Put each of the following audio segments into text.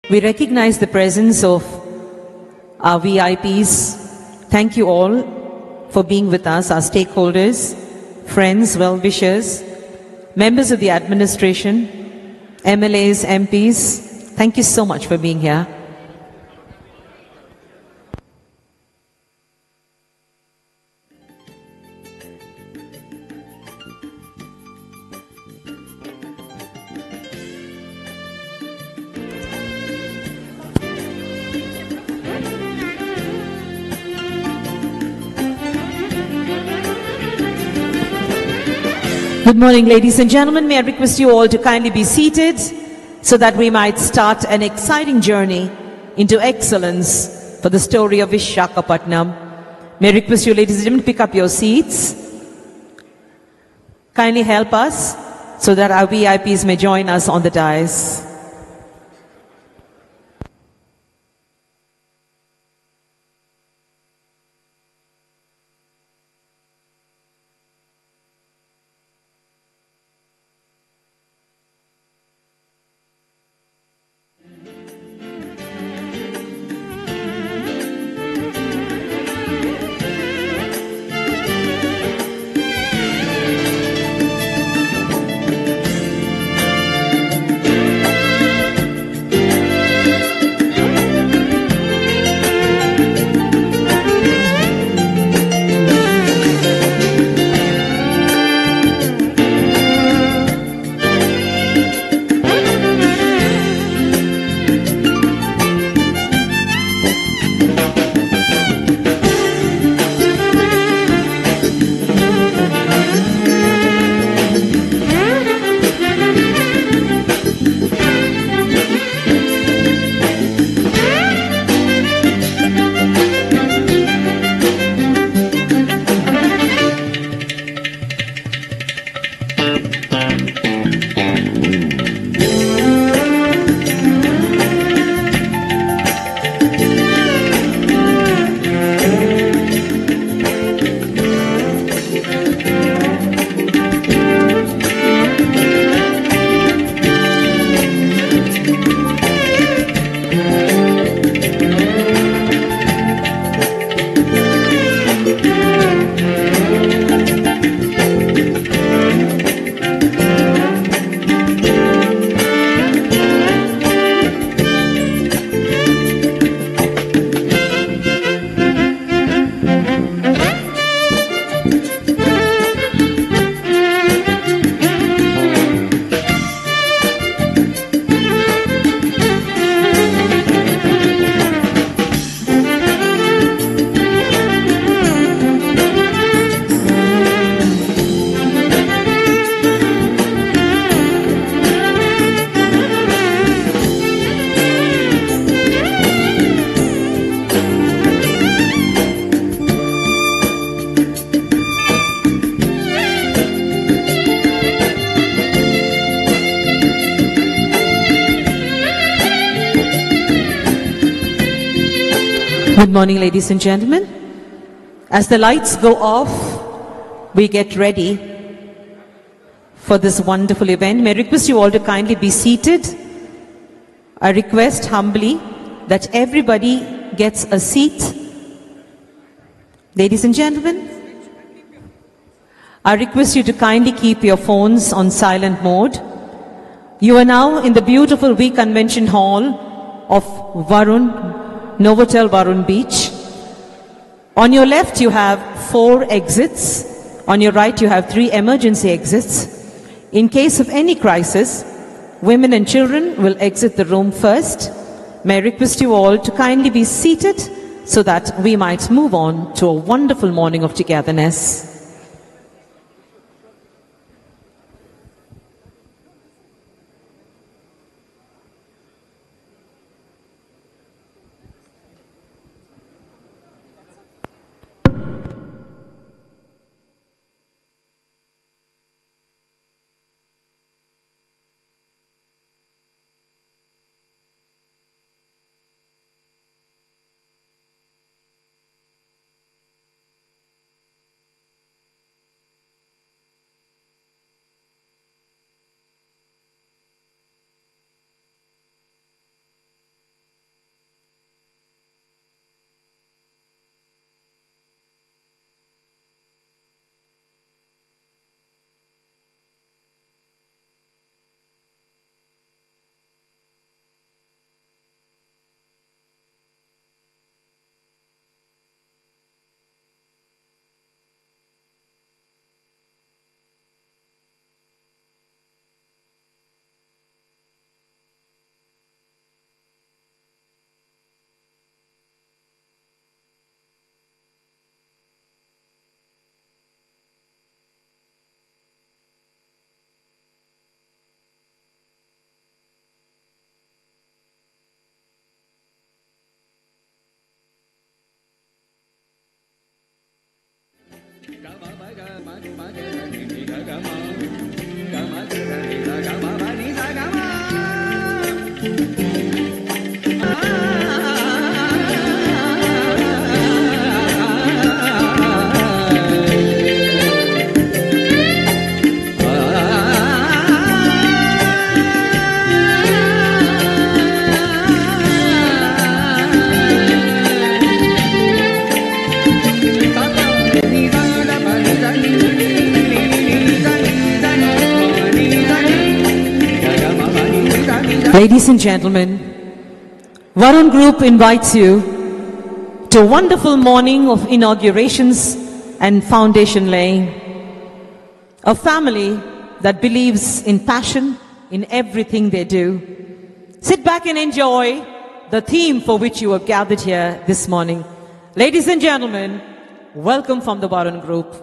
We recognize the presence of our VIPs. Thank you all for being with us, our stakeholders, friends, well-wishers, members of the administration, MLAs, MPs. Thank you so much for being here. Good morning, ladies and gentlemen. May I request you all to kindly be seated so that we might start an exciting journey into excellence for the story of Vishakhapatnam. May I request you, ladies and gentlemen, to pick up your seats. Kindly help us so that our VIPs may join us on the dais. Good morning, ladies and gentlemen. As the lights go off, we get ready for this wonderful event. May I request you all to kindly be seated. I request humbly that everybody gets a seat. Ladies and gentlemen, I request you to kindly keep your phones on silent mode. You are now in the beautiful V Convention Hall of Novotel Varun Beach. On your left you have 4 exits. On your right you have 3 emergency exits. In case of any crisis, women and children will exit the room first. May I request you all to kindly be seated so that we might move on to a wonderful morning of togetherness. Ladies and gentlemen, Varun Group invites you to a wonderful morning of inaugurations and foundation laying. A family that believes in passion in everything they do. Sit back and enjoy the theme for which you are gathered here this morning. Ladies and gentlemen, welcome from the Varun Group.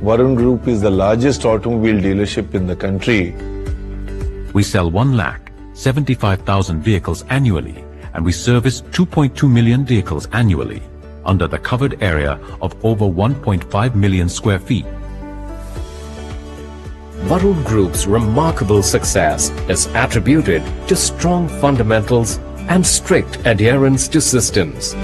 Varun Group is the largest automobile dealership in the country. We sell 1,75,000 vehicles annually, and we service 2.2 million vehicles annually under the covered area of over 1.5 million square feet. Varun Group's remarkable success is attributed to strong fundamentals and strict adherence to systems.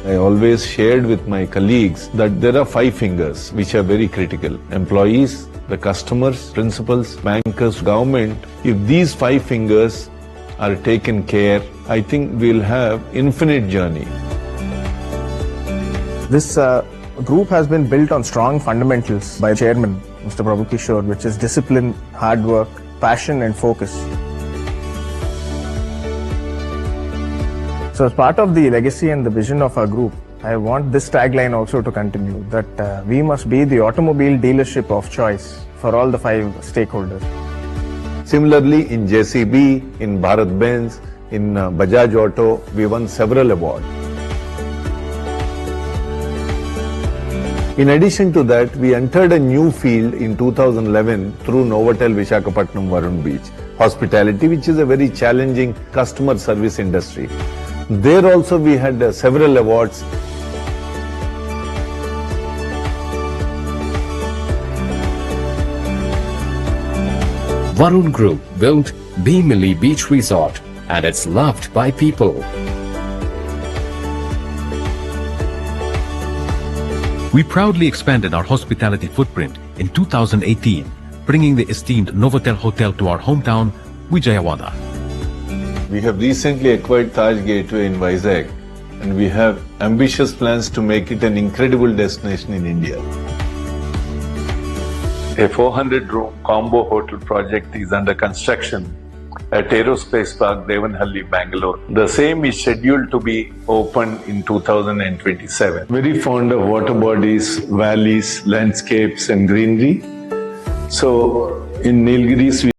I always shared with my colleagues that there are 5 fingers which are very critical. Employees, the customers, principals, bankers, government. If these 5 fingers are taken care, I think we'll have infinite journey. This group has been built on strong fundamentals by Chairman Mr. Prabhu Kishore, which is discipline, hard work, passion and focus. So as part of the legacy and the vision of our group, I want this tagline also to continue, that we must be the automobile dealership of choice for all the 5 stakeholders. Similarly, in JCB, in Bharat Benz, in Bajaj Auto, we won several awards. In addition to that, we entered a new field in 2011 through Novotel Visakhapatnam Varun Beach, hospitality, which is a very challenging customer service industry. There also we had several awards. Varun Group built Beamily Beach Resort, and it's loved by people. We proudly expanded our hospitality footprint in 2018, bringing the esteemed Novotel Hotel to our hometown, Vijayawada. We have recently acquired Taj Gateway in Vizag, and we have ambitious plans to make it an incredible destination in India. A 400-room combo hotel project is under construction at Aerospace Park, Devanhalli, Bangalore. The same is scheduled to be opened in 2027. Very fond of water bodies, valleys, landscapes and greenery. So in Nilgiris, we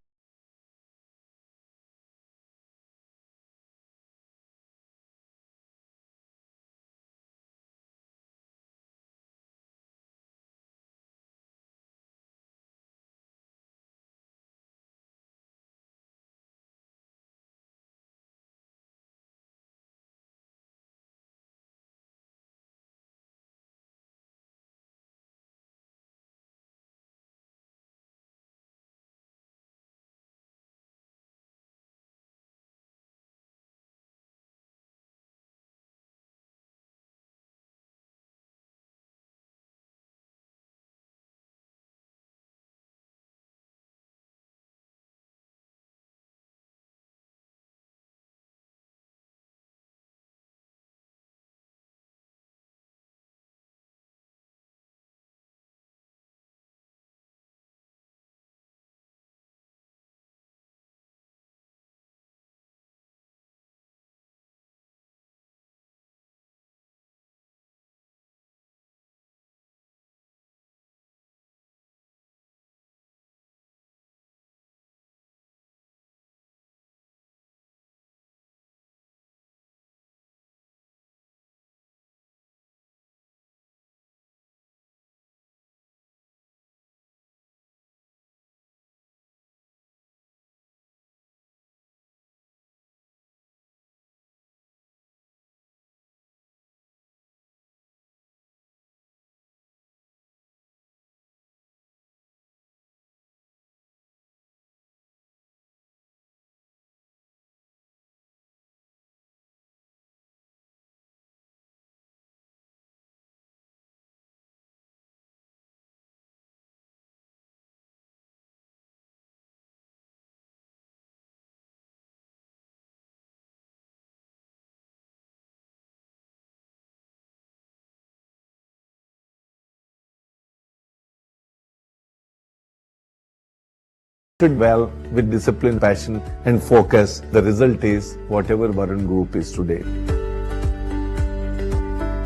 did well with discipline, passion and focus. The result is whatever Varun Group is today.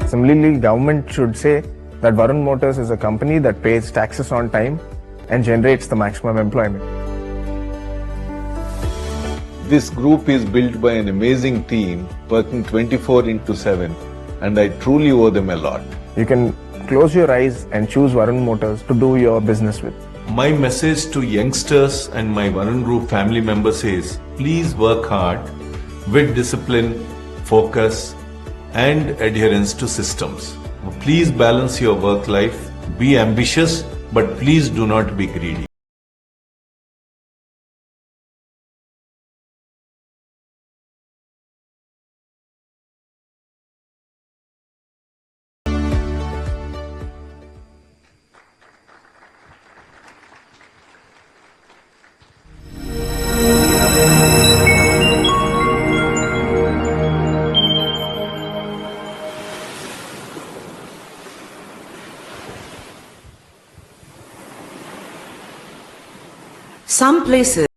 Similarly, government should say that Varun Motors is a company that pays taxes on time and generates the maximum employment. This group is built by an amazing team working 24/7 and I truly owe them a lot. You can close your eyes and choose Varun Motors to do your business with. My message to youngsters and my Varun Group family members is please work hard with discipline, focus and adherence to systems. Please balance your work life, be ambitious, but please do not be greedy. Some places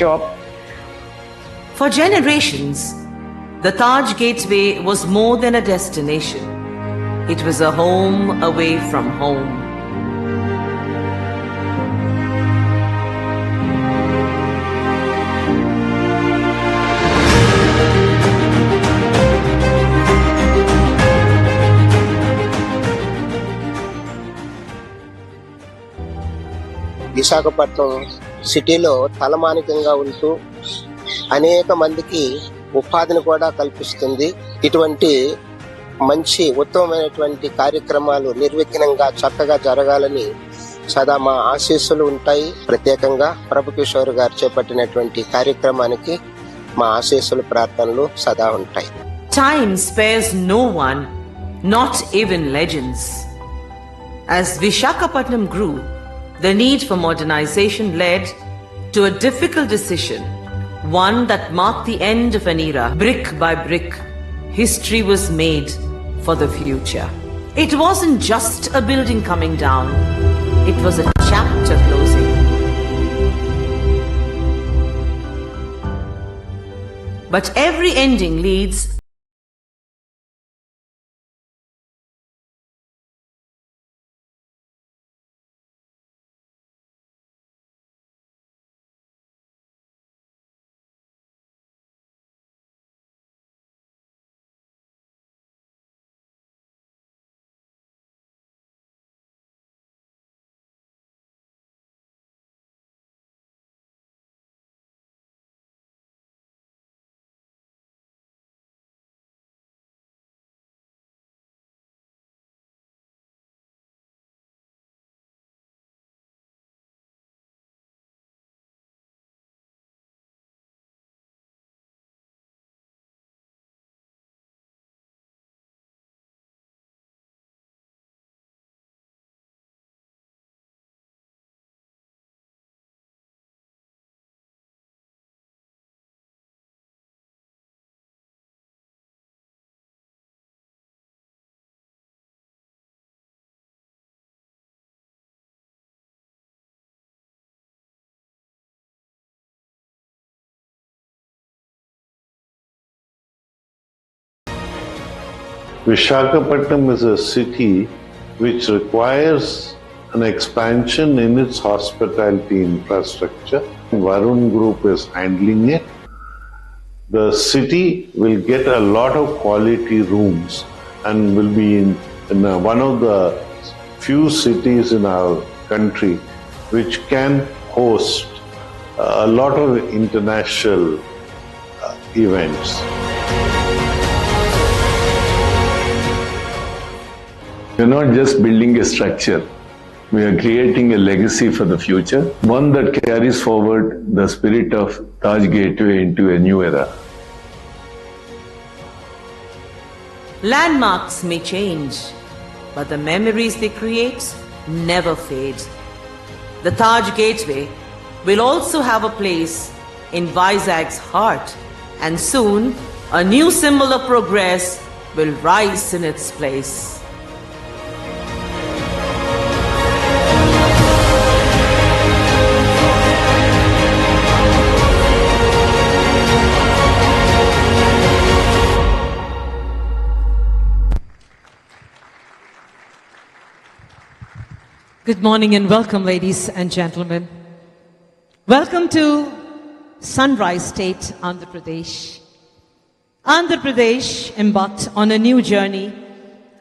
job. For generations, the Taj Gateway was more than a destination. It was a home away from home. Visakhapatnam సిటీలో తలమానికంగా ఉంటూ అనేక మందికి ఉపాధిని కూడా కల్పిస్తుంది. ఇటువంటి మంచి ఉత్తమమైనటువంటి కార్యక్రమాలు నిర్విఘ్నంగా చక్కగా జరగాలని సదా మా ఆశీస్సులు ఉంటాయి. ప్రత్యేకంగా ప్రభుకిషోర్ గారు చేపట్టినటువంటి కార్యక్రమానికి మా ఆశీస్సులు ప్రార్థనలు సదా ఉంటాయి. Time spares no one, not even legends. As Visakhapatnam grew, the need for modernization led to a difficult decision, one that marked the end of an era. Brick by brick, history was made for the future. It wasn't just a building coming down, it was a chapter closing. But every ending leads Visakhapatnam is a city which requires an expansion in its hospitality infrastructure. Varun Group is handling it. The city will get a lot of quality rooms and will be in one of the few cities in our country which can host a lot of international events. We're not just building a structure, we are creating a legacy for the future, one that carries forward the spirit of Taj Gateway into a new era. landmarks may change, but the memories they create never fade. The Taj Gateway will also have a place in Vizag's heart, and soon a new symbol of progress will rise in its place. Good morning and welcome, ladies and gentlemen. Welcome to Sunrise State, Andhra Pradesh. Andhra Pradesh embarked on a new journey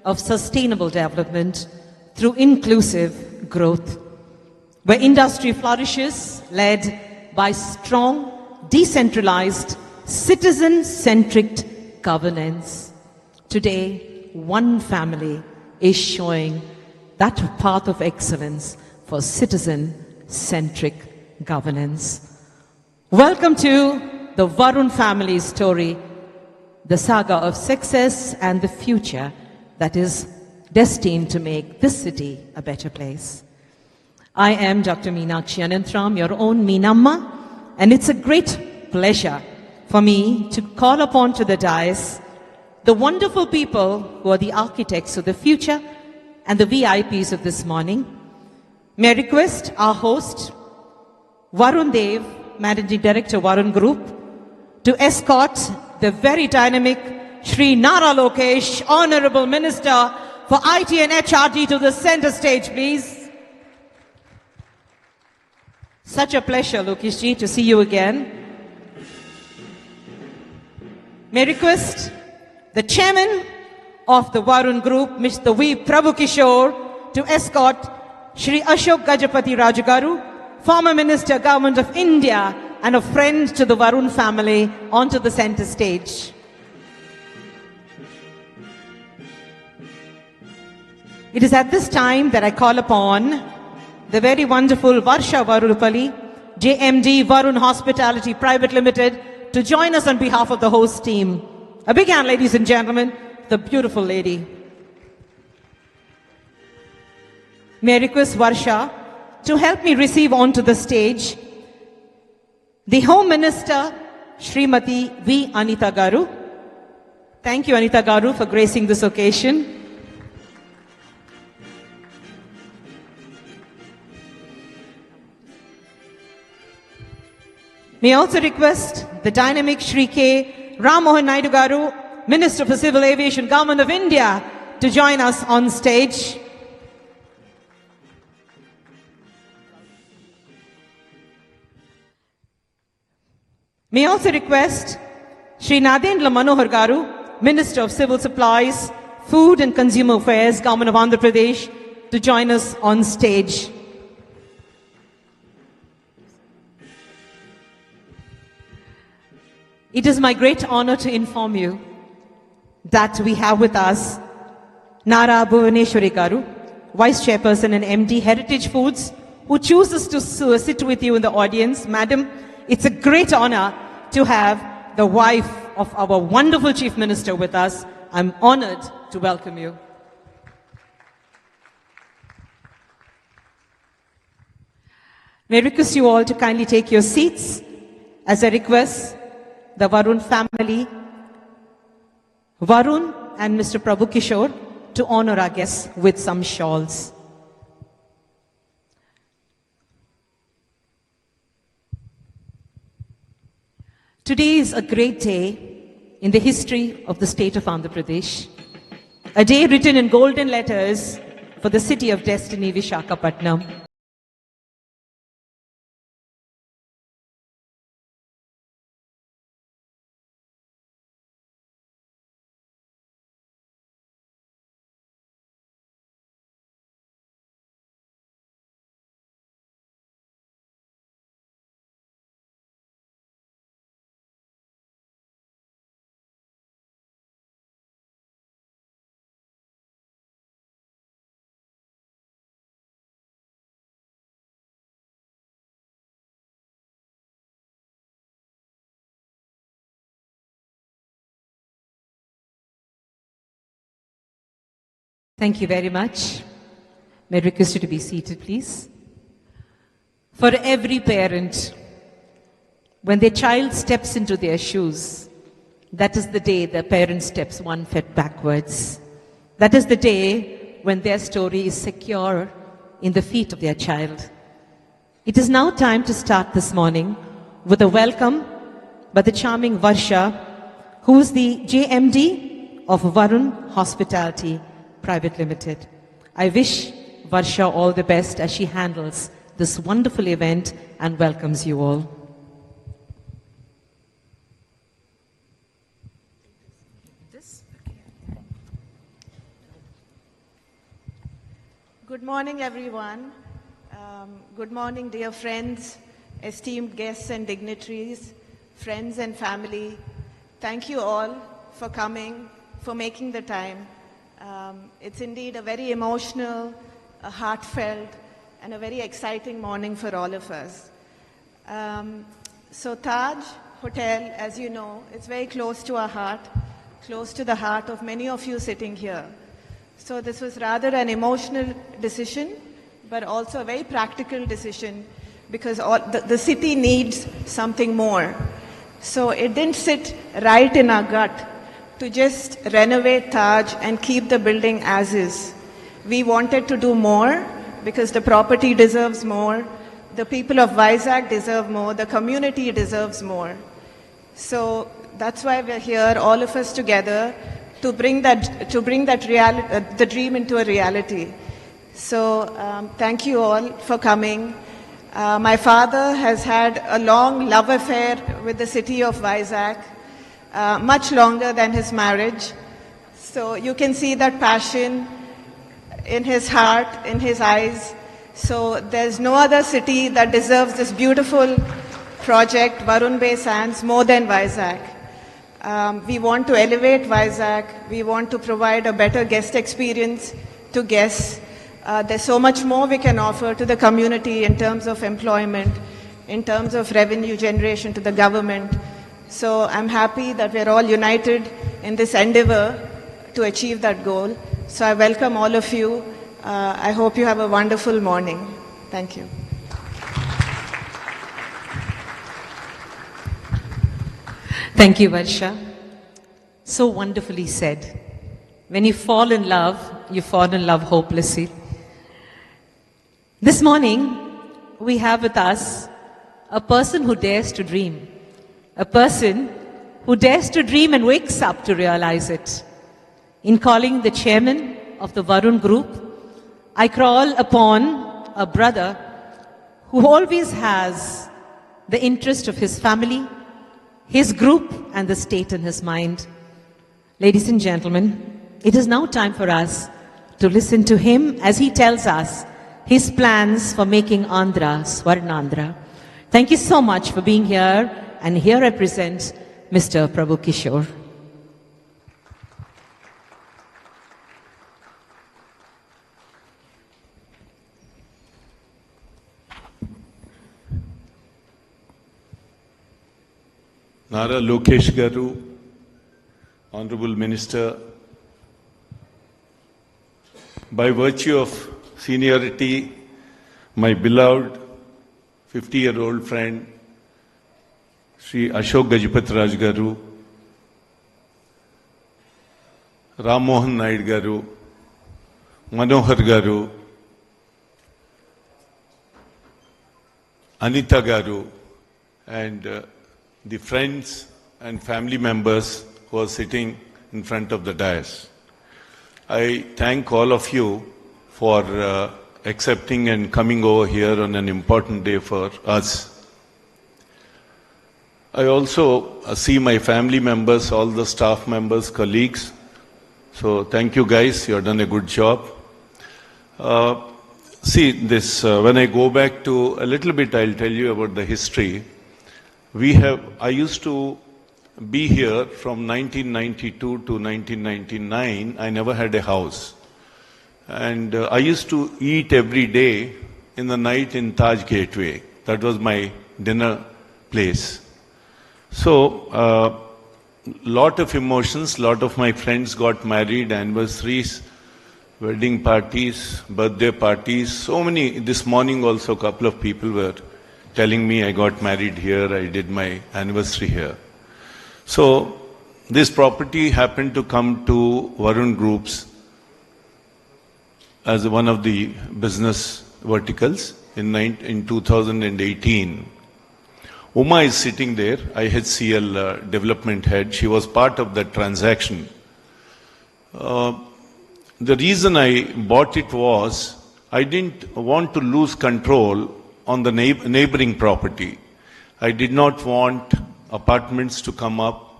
of sustainable development through inclusive growth, where industry flourishes led by strong, decentralized, citizen-centric governance. Today, one family is showing that path of excellence for citizen-centric governance. Welcome to the Varun family story, the saga of success and the future that is destined to make this city a better place. I am Dr. Meenakshi Anantram, your own Meenamma, and it's a great pleasure for me to call upon to the dais the wonderful people who are the architects of the future and the VIPs of this morning. May I request our host, Varun Dev, Managing Director, Varun Group, to escort the very dynamic Shri Nara Lokesh, Honorable Minister for IT and HRD, to the center stage, please. Such a pleasure, Lokesh ji, to see you again. May I request the chairman of the Varun Group, Mr. V. Prabhu Kishore, to escort Shri Ashok Gajapati Rajagaru, former Minister, Government of India, and a friend to the Varun family, onto the center stage. It is at this time that I call upon the very wonderful Varsha Varulapalli, JMD Varun Hospitality Private Limited, to join us on behalf of the host team. A big hand, ladies and gentlemen, the beautiful lady. May I request Varsha to help me receive onto the stage the Home Minister, Srimati V. Anita Garu. Thank you, Anita Garu, for gracing this occasion. May I also request the dynamic Shri K. Ram Mohan Naidu Garu, Minister for Civil Aviation, Government of India, to join us on stage. May I also request Shri Nadendra Manohar Garu, Minister of Civil Supplies, Food and Consumer Affairs, Government of Andhra Pradesh, to join us on stage. It is my great honor to inform you that we have with us Nara Bhuvaneshwari Garu, Vice Chairperson and MD, Heritage Foods, who chooses to sit with you in the audience. Madam, it's a great honor to have the wife of our wonderful Chief Minister with us. I'm honored to welcome you. May I request you all to kindly take your seats as I request the Varun family, Varun and Mr. Prabhu Kishore, to honor our guests with some shawls. Today is a great day in the history of the state of Andhra Pradesh, a day written in golden letters for the city of destiny, Visakhapatnam. Thank you very much. May I request you to be seated, please. For every parent, when their child steps into their shoes, that is the day the parent steps one foot backwards. That is the day when their story is secure in the feet of their child. It is now time to start this morning with a welcome by the charming Varsha, who is the JMD of Varun Hospitality Private Limited. I wish Varsha all the best as she handles this wonderful event and welcomes you all. Good morning, everyone. Good morning, dear friends, esteemed guests and dignitaries, friends and family. Thank you all for coming, for making the time. It's indeed a very emotional, a heartfelt, and a very exciting morning for all of us. So Taj Hotel, as you know, it's very close to our heart, close to the heart of many of you sitting here. So this was rather an emotional decision, but also a very practical decision, because the city needs something more. So it didn't sit right in our gut to just renovate Taj and keep the building as is. We wanted to do more because the property deserves more, the people of Vizag deserve more, the community deserves more. So that's why we're here, all of us together, to bring the dream into a reality. So thank you all for coming. My father has had a long love affair with the city of Vizag, much longer than his marriage. So you can see that passion in his heart, in his eyes. So there's no other city that deserves this beautiful project, Varun Bay Sands, more than Vizag. We want to elevate Vizag. We want to provide a better guest experience to guests. There's so much more we can offer to the community in terms of employment, in terms of revenue generation to the government. So I'm happy that we're all united in this endeavor to achieve that goal. So I welcome all of you. I hope you have a wonderful morning. Thank you. Thank you, Varsha. So wonderfully said. When you fall in love hopelessly. This morning, we have with us a person who dares to dream. A person who dares to dream and wakes up to realize it. In calling the chairman of the Varun Group, I call upon a brother who always has the interest of his family, his group, and the state in his mind. Ladies and gentlemen, it is now time for us to listen to him as he tells us his plans for making Andhra Swarnandhra. Thank you so much for being here, and here I present Mr. Prabhu Kishore. Nara Lokesh Garu, Honorable Minister, by virtue of seniority, my beloved 50-year-old friend, Sri Ashok Gajapati Raj Garu, Ram Mohan Naid Garu, Manohar Garu, Anita Garu, and the friends and family members who are sitting in front of the dais. I thank all of you for accepting and coming over here on an important day for us. I also see my family members, all the staff members, colleagues. So thank you guys, you have done a good job. See this, when I go back to a little bit, I'll tell you about the history. I used to be here from 1992 to 1999. I never had a house. And I used to eat every day in the night in Taj Gateway. That was my dinner place. So, lot of emotions, lot of my friends got married, anniversaries, wedding parties, birthday parties, so many. This morning also a couple of people were telling me I got married here, I did my anniversary here. So this property happened to come to Varun Groups as one of the business verticals in 2018. Uma is sitting there, IHCL development head. She was part of that transaction. The reason I bought it was I didn't want to lose control on the neighboring property. I did not want apartments to come up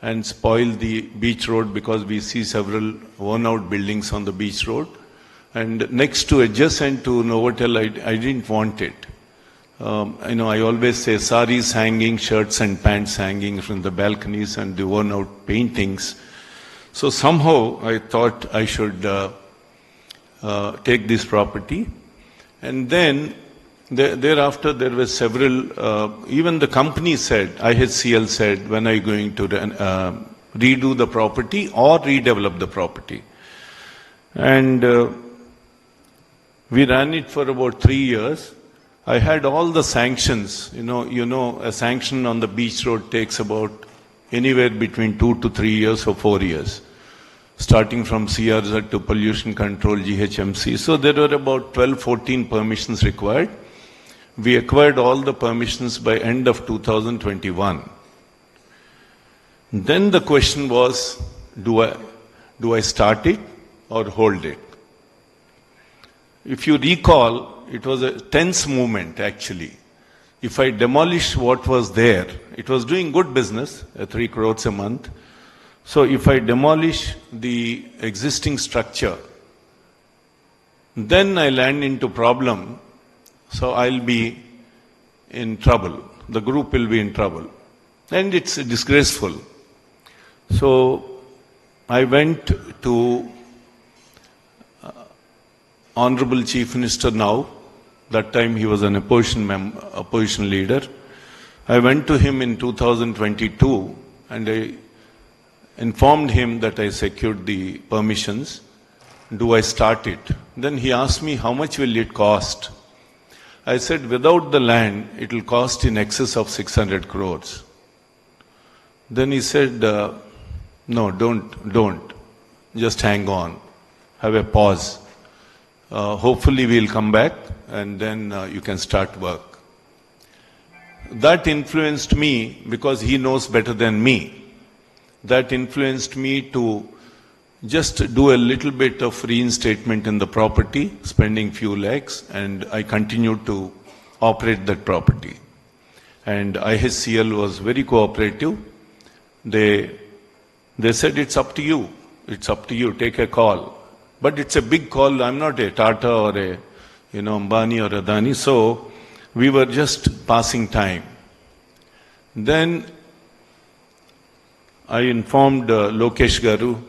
and spoil the beach road, because we see several worn out buildings on the beach road. And next to, adjacent to Novotel, I didn't want it. I always say saris hanging, shirts and pants hanging from the balconies, and the worn out paintings. So somehow I thought I should take this property. And then thereafter there were several, even the company said, IHCL said, when are you going to redo the property or redevelop the property? And we ran it for about 3 years. I had all the sanctions. You know, a sanction on the beach road takes about anywhere between 2 to 3 years or 4 years, starting from CRZ to pollution control, GHMC. So there were about 12, 14 permissions required. We acquired all the permissions by end of 2021. Then the question was, do I start it or hold it? If you recall, it was a tense movement actually. If I demolish what was there, it was doing good business, 3 crores a month. So if I demolish the existing structure, then I land into problem, so I'll be in trouble. The group will be in trouble. And it's disgraceful. So I went to Honorable Chief Minister now. That time he was an opposition leader. I went to him in 2022 and I informed him that I secured the permissions. Do I start it? Then he asked me, how much will it cost? I said, without the land, it will cost in excess of 600 crores. Then he said, no, don't. Just hang on. Have a pause. Hopefully we'll come back and then you can start work. That influenced me because he knows better than me. That influenced me to just do a little bit of reinstatement in the property, spending few lakhs, and I continued to operate that property. And IHCL was very cooperative. They said, it's up to you. It's up to you. Take a call. But it's a big call. I'm not a Tata or a Ambani or Adani. So we were just passing time. Then I informed Lokesh Garu,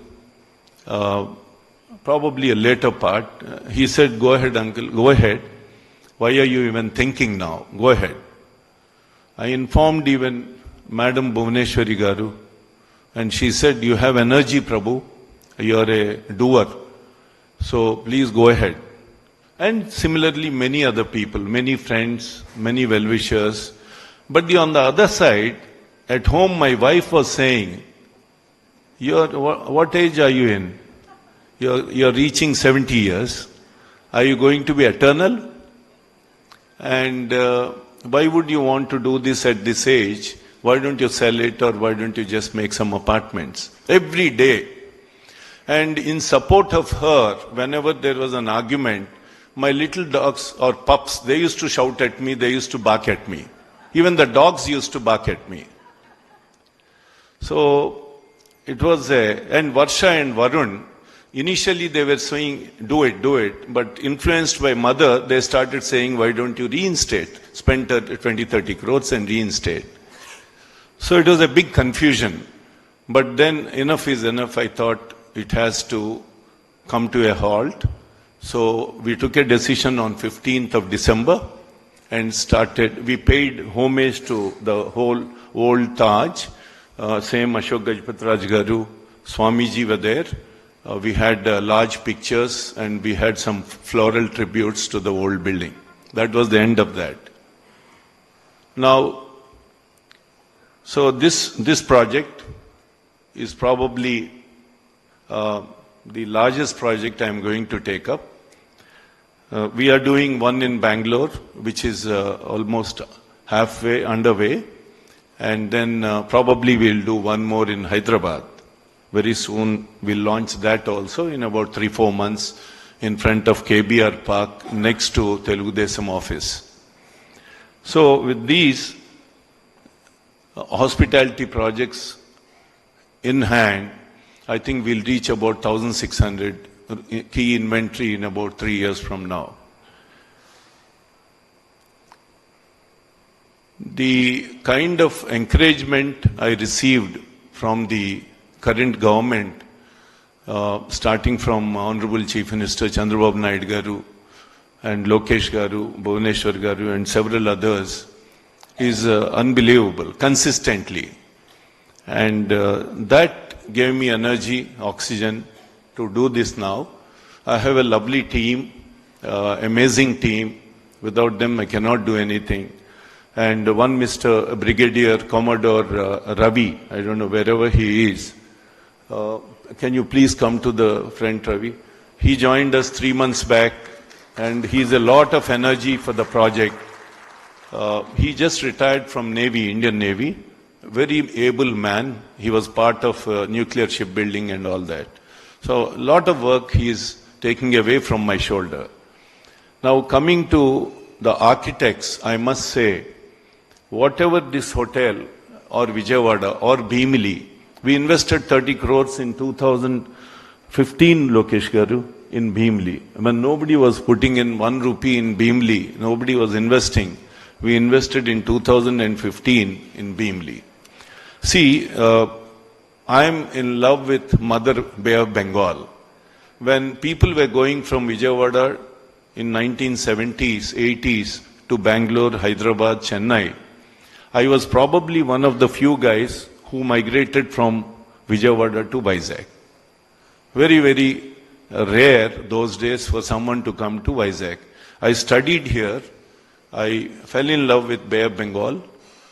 probably a later part. He said, go ahead, uncle, go ahead. Why are you even thinking now? Go ahead. I informed even Madam Bhuvaneshwari Garu, and she said, you have energy, Prabhu. You are a doer. So please go ahead. And similarly, many other people, many friends, many well-wishers. But on the other side, at home, my wife was saying, what age are you in? You're reaching 70 years. Are you going to be eternal? And why would you want to do this at this age? Why don't you sell it, or why don't you just make some apartments? Every day. And in support of her, whenever there was an argument, my little dogs or pups, they used to shout at me, they used to bark at me. Even the dogs used to bark at me. So it was and Varsha and Varun, initially they were saying, do it, but influenced by mother, they started saying, why don't you reinstate? Spend 20-30 crores and reinstate. So it was a big confusion. But then enough is enough, I thought it has to come to a halt. So we took a decision on 15th of December and we paid homage to the whole old Taj. Same Ashok Gajpatraj Garu, Swamiji were there. We had large pictures and we had some floral tributes to the old building. That was the end of that. Now, so this project is probably the largest project I'm going to take up. We are doing one in Bangalore, which is almost halfway underway. And then probably we'll do one more in Hyderabad. Very soon we'll launch that also in about 3-4 months in front of KBR Park next to Telugu Desam office. So with these hospitality projects in hand, I think we'll reach about 1,600 key inventory in about 3 years from now. The kind of encouragement I received from the current government, starting from Honorable Chief Minister Chandrababu Naidu Garu and Lokesh Garu, Bhuvaneshwar Garu and several others, is unbelievable, consistently. And that gave me energy, oxygen to do this now. I have a lovely team, amazing team. Without them, I cannot do anything. And one Mr. Brigadier Commodore Ravi, I don't know wherever he is. Can you please come to the front, Ravi? He joined us 3 months back and he's a lot of energy for the project. He just retired from Navy, Indian Navy. Very able man. He was part of nuclear shipbuilding and all that. So a lot of work he is taking away from my shoulder. Now coming to the architects, I must say, whatever this hotel or Vijayawada or Bhimli, we invested 30 crores in 2015, Lokesh Garu, in Bhimli. When nobody was putting in 1 rupee in Bhimli, nobody was investing. We invested in 2015 in Bhimli. See, I am in love with Mother Bay of Bengal. When people were going from Vijayawada in 1970s, 80s to Bangalore, Hyderabad, Chennai, I was probably one of the few guys who migrated from Vijayawada to Vizag. Very, very rare those days for someone to come to Vizag. I studied here. I fell in love with Bay of Bengal.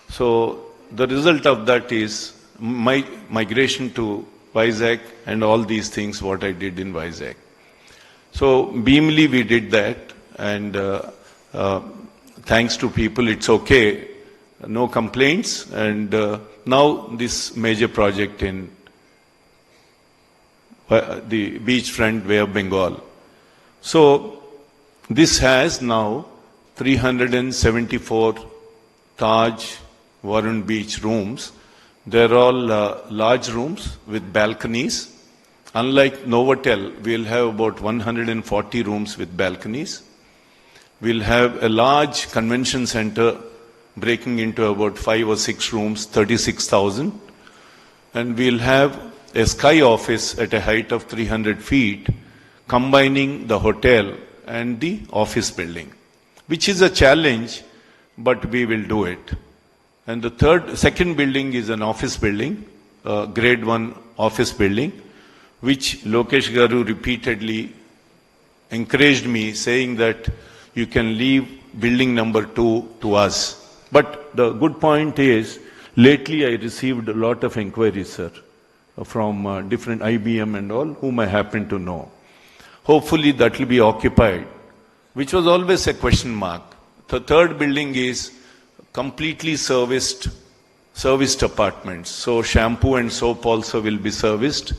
So the result of that is my migration to Vizag and all these things, what I did in Vizag. So Bhimli we did that, and thanks to people it's okay, no complaints, and now this major project in the beachfront Bay of Bengal. So this has now 374 Taj Varun Beach rooms. They're all large rooms with balconies. Unlike Novotel, we'll have about 140 rooms with balconies. We'll have a large convention center breaking into about 5 or 6 rooms, 36,000. And we'll have a sky office at a height of 300 feet, combining the hotel and the office building, which is a challenge, but we will do it. And the second building is an office building, grade 1 office building, which Lokesh Garu repeatedly encouraged me, saying that you can leave building number 2 to us. But the good point is, lately I received a lot of inquiries, sir, from different IBM and all, whom I happen to know. Hopefully that will be occupied, which was always a question mark. The third building is completely serviced apartments. So shampoo and soap also will be serviced.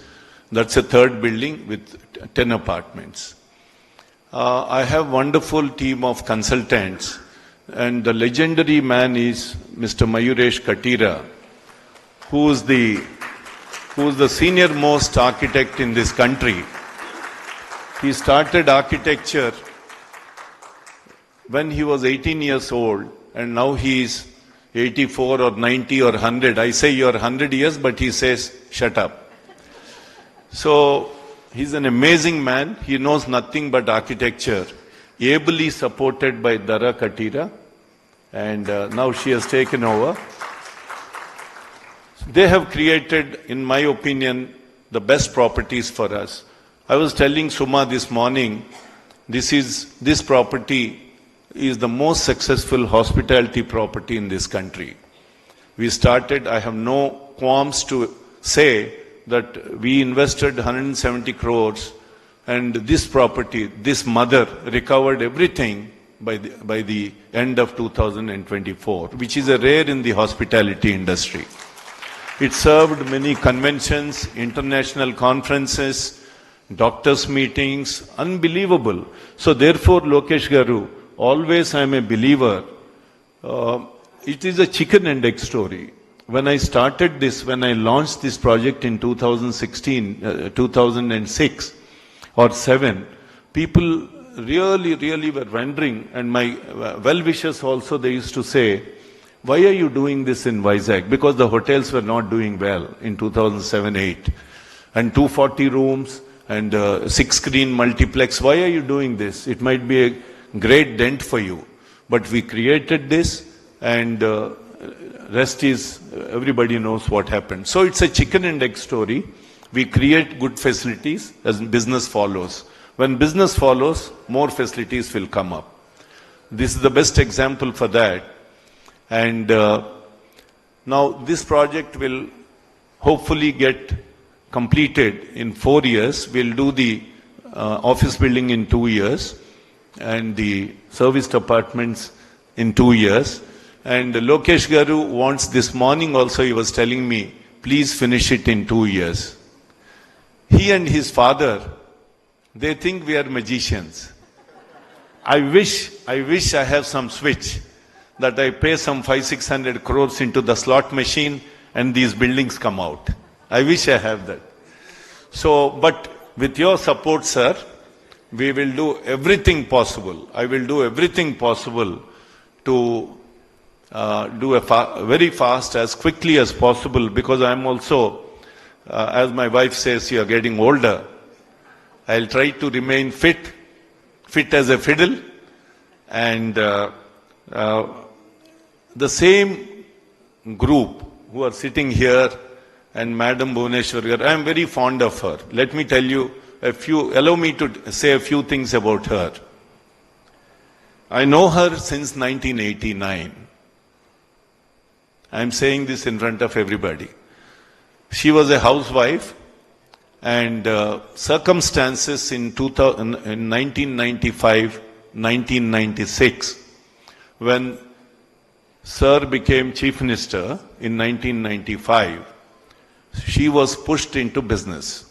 That's a third building with 10 apartments. I have wonderful team of consultants, and the legendary man is Mr. Mayuresh Katira, who is the senior most architect in this country. He started architecture when he was 18 years old, and now he is 84 or 90 or 100. I say you're 100 years, but he says, shut up. So he's an amazing man. He knows nothing but architecture, ably supported by Dara Katira, and now she has taken over. They have created, in my opinion, the best properties for us. I was telling Suma this morning, this property is the most successful hospitality property in this country. We started, I have no qualms to say that we invested 170 crores, and this property, this mother, recovered everything by the end of 2024, which is a rare in the hospitality industry. It served many conventions, international conferences, doctors' meetings, unbelievable. So therefore, Lokesh Garu, always I am a believer. It is a chicken and egg story. When I started this, when I launched this project in 2006 or 7, people really were wondering, and my well-wishers also, they used to say, why are you doing this in Vizag? Because the hotels were not doing well in 2007-8. And 240 rooms and 6-screen multiplex, why are you doing this? It might be a great dent for you. But we created this, and rest is, everybody knows what happened. So it's a chicken and egg story. We create good facilities as business follows. When business follows, more facilities will come up. This is the best example for that. And now this project will hopefully get completed in 4 years. We'll do the office building in 2 years, and the serviced apartments in 2 years. And Lokesh Garu wants, this morning also he was telling me, please finish it in 2 years. He and his father, they think we are magicians. I wish I have some switch that I pay some 500-600 crores into the slot machine and these buildings come out. I wish I have that. So, but with your support, sir, we will do everything possible. I will do everything possible to do very fast, as quickly as possible, because I am also, as my wife says, you are getting older. I'll try to remain fit as a fiddle, and the same group who are sitting here, and Madam Bhuvaneshwari, I am very fond of her. Let me tell you allow me to say a few things about her. I know her since 1989. I am saying this in front of everybody. She was a housewife, and circumstances in 1995, 1996, when Sir became Chief Minister in 1995, she was pushed into business.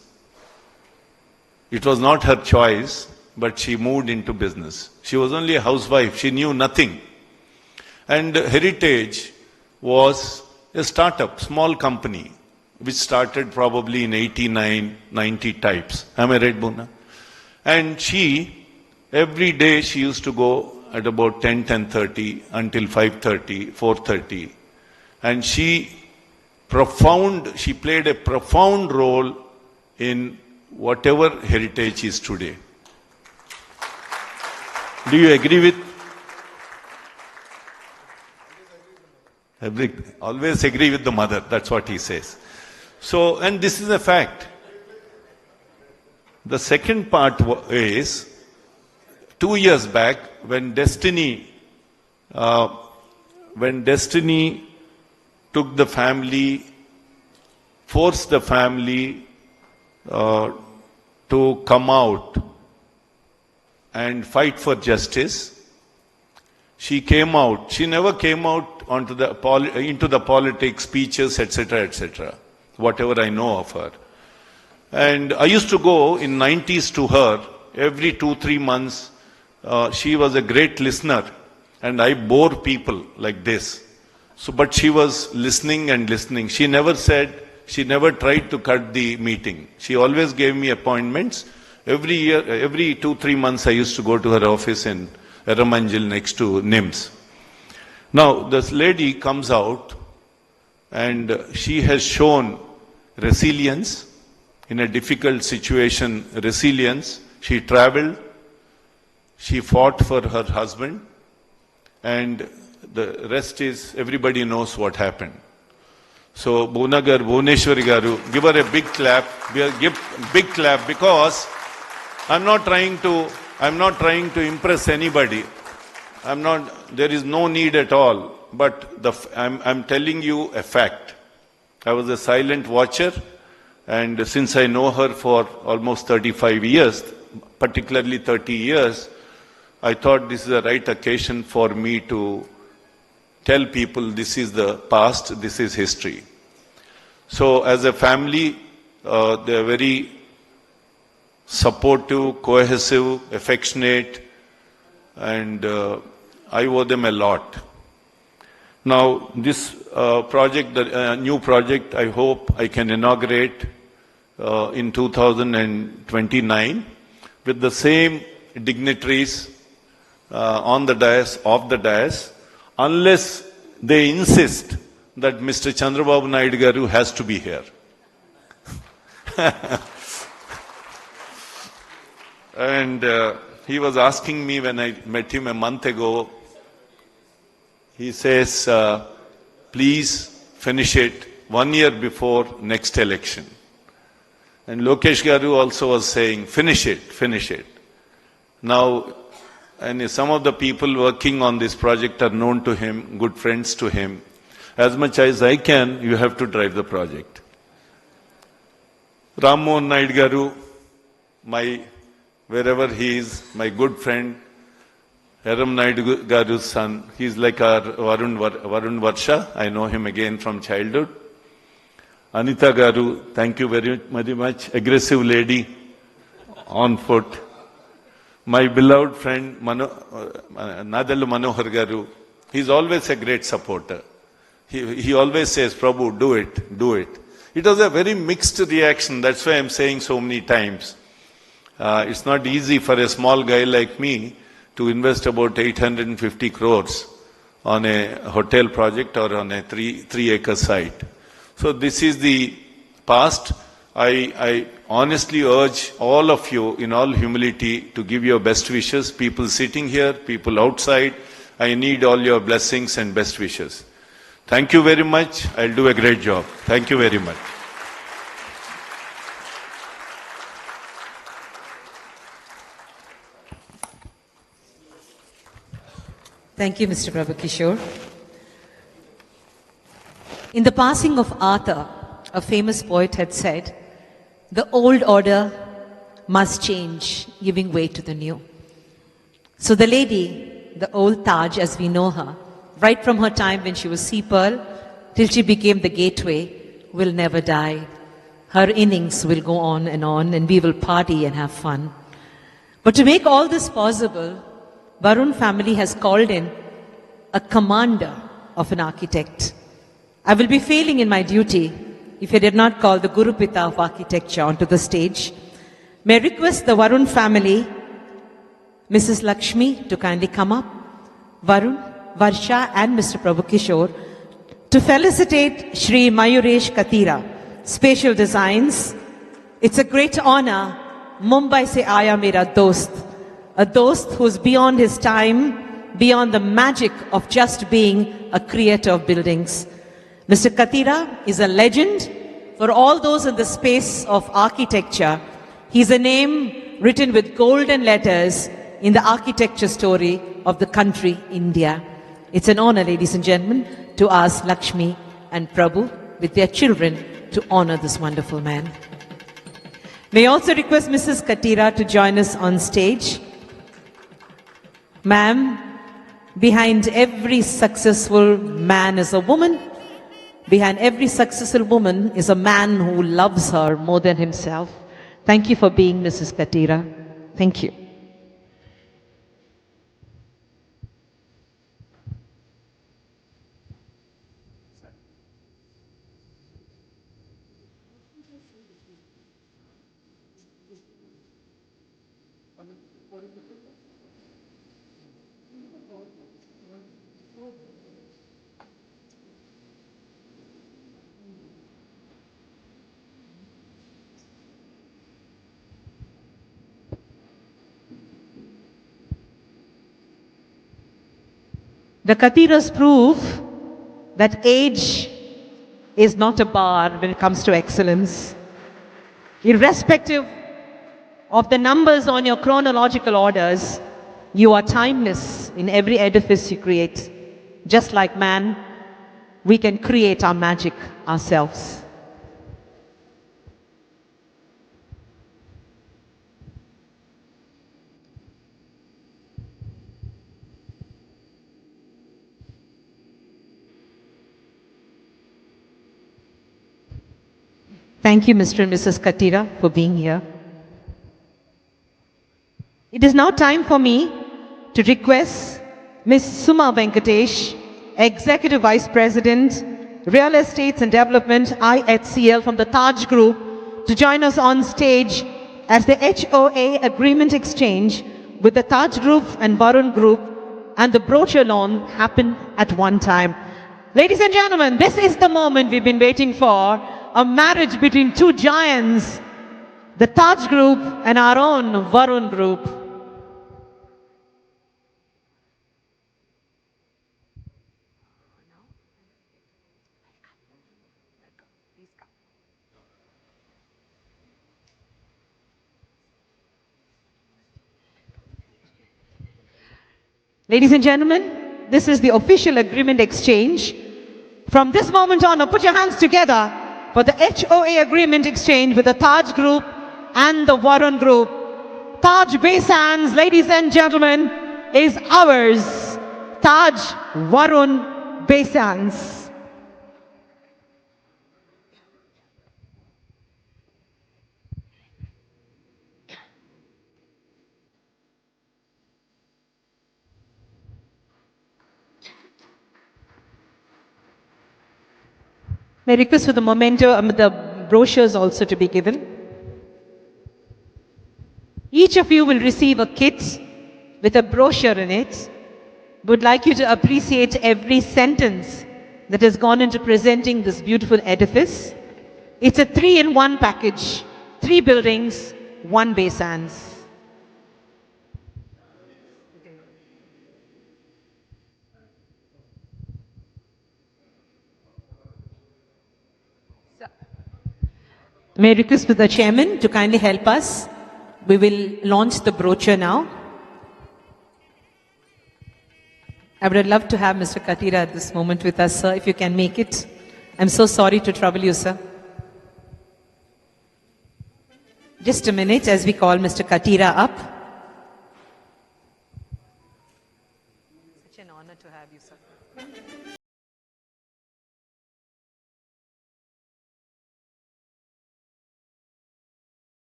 It was not her choice, but she moved into business. She was only a housewife. She knew nothing. And Heritage was a startup, small company, which started probably in 89, 90 types. Am I right, Buna? And every day she used to go at about 10:30 until 5:30, 4:30. And she played a profound role in whatever Heritage is today. Do you agree with? Always agree with the mother, that's what he says. So, and this is a fact. The second part is, 2 years back, when Destiny took the family, forced the family to come out and fight for justice, she came out. She never came out into the politics, speeches, etc., etc., whatever I know of her. And I used to go in 90s to her every 2-3 months. She was a great listener, and I bore people like this. So, but she was listening and listening. She never tried to cut the meeting. She always gave me appointments. Every year, every 2-3 months, I used to go to her office in Eramanjil next to NIMS. Now, this lady comes out, and she has shown resilience in a difficult situation. Resilience. She traveled. She fought for her husband, and the rest is, everybody knows what happened. So, Bhuvaneshwari Garu, give her a big clap. Give big clap, because I'm not trying to impress anybody. There is no need at all. But I'm telling you a fact. I was a silent watcher, and since I know her for almost 35 years, particularly 30 years, I thought this is the right occasion for me to tell people this is the past, this is history. So as a family, they are very supportive, cohesive, affectionate, and I owe them a lot. Now this project, the new project, I hope I can inaugurate in 2029 with the same dignitaries on the dais, off the dais, unless they insist that Mr. Chandrababu Naidu Garu has to be here. And he was asking me when I met him a month ago, he says, please finish it 1 year before next election. And Lokesh Garu also was saying, finish it. Now, and some of the people working on this project are known to him, good friends to him. As much as I can, you have to drive the project. Ram Mohan Naidu Garu, wherever he is, my good friend, Eram Naidu Garu's son. He's like our Varun Varsha. I know him again from childhood. Anita Garu, thank you very much. Aggressive lady on foot. My beloved friend Nadallu Manohar Garu. He's always a great supporter. He always says, Prabhu, do it, do it. It was a very mixed reaction. That's why I'm saying so many times. It's not easy for a small guy like me to invest about 850 crores on a hotel project or on a three acre site. So this is the past. I honestly urge all of you in all humility to give your best wishes. People sitting here, people outside, I need all your blessings and best wishes. Thank you very much. I'll do a great job. Thank you very much. Thank you, Mr. Prabhu Kishore. In the passing of Arthur, a famous poet had said, the old order must change, giving way to the new. So the lady, the old Taj as we know her, right from her time when she was sea pearl till she became the gateway, will never die. Her innings will go on and we will party and have fun. But to make all this possible, Varun family has called in a commander of an architect. I will be failing in my duty if I did not call the Guru Pita of architecture onto the stage. May I request the Varun family, Mrs. Lakshmi, to kindly come up, Varun, Varsha and Mr. Prabhu Kishore, to felicitate Shri Mayuresh Katira, Spatial Designs. It's a great honor. Mumbai se aaya mera dost. A dost who's beyond his time, beyond the magic of just being a creator of buildings. Mr. Katira is a legend for all those in the space of architecture. He's a name written with golden letters in the architecture story of the country, India. It's an honor, ladies and gentlemen, to ask Lakshmi and Prabhu with their children to honor this wonderful man. May I also request Mrs. Katira to join us on stage. Ma'am, behind every successful man is a woman. Behind every successful woman is a man who loves her more than himself. Thank you for being Mrs. Katira. Thank you. The Katiras prove that age is not a bar when it comes to excellence. Irrespective of the numbers on your chronological orders, you are timeless in every edifice you create. Just like man, we can create our magic ourselves. Thank you, Mr. and Mrs. Katira, for being here. It is now time for me to request Ms. Suma Venkatesh, Executive Vice President, Real Estates and Development, IHCL from the Taj Group, to join us on stage as the HOA Agreement Exchange with the Taj Group and Varun Group and the brochure launch happen at one time. Ladies and gentlemen, this is the moment we've been waiting for, a marriage between two giants, the Taj Group and our own Varun Group. Ladies and gentlemen, this is the official agreement exchange. From this moment on, put your hands together for the HOA agreement exchange with the Taj Group and the Varun Group. Taj Base hands, ladies and gentlemen, is ours. Taj Varun Besans. May I request for the memento, the brochures also to be given. Each of you will receive a kit with a brochure in it. Would like you to appreciate every sentence that has gone into presenting this beautiful edifice. It's a 3-in-1 package, 3 buildings, 1 Besans. May I request with the chairman to kindly help us. We will launch the brochure now. I would love to have Mr. Katira at this moment with us, sir, if you can make it. I'm so sorry to trouble you, sir. Just a minute as we call Mr. Katira up. Such an honor to have you, sir.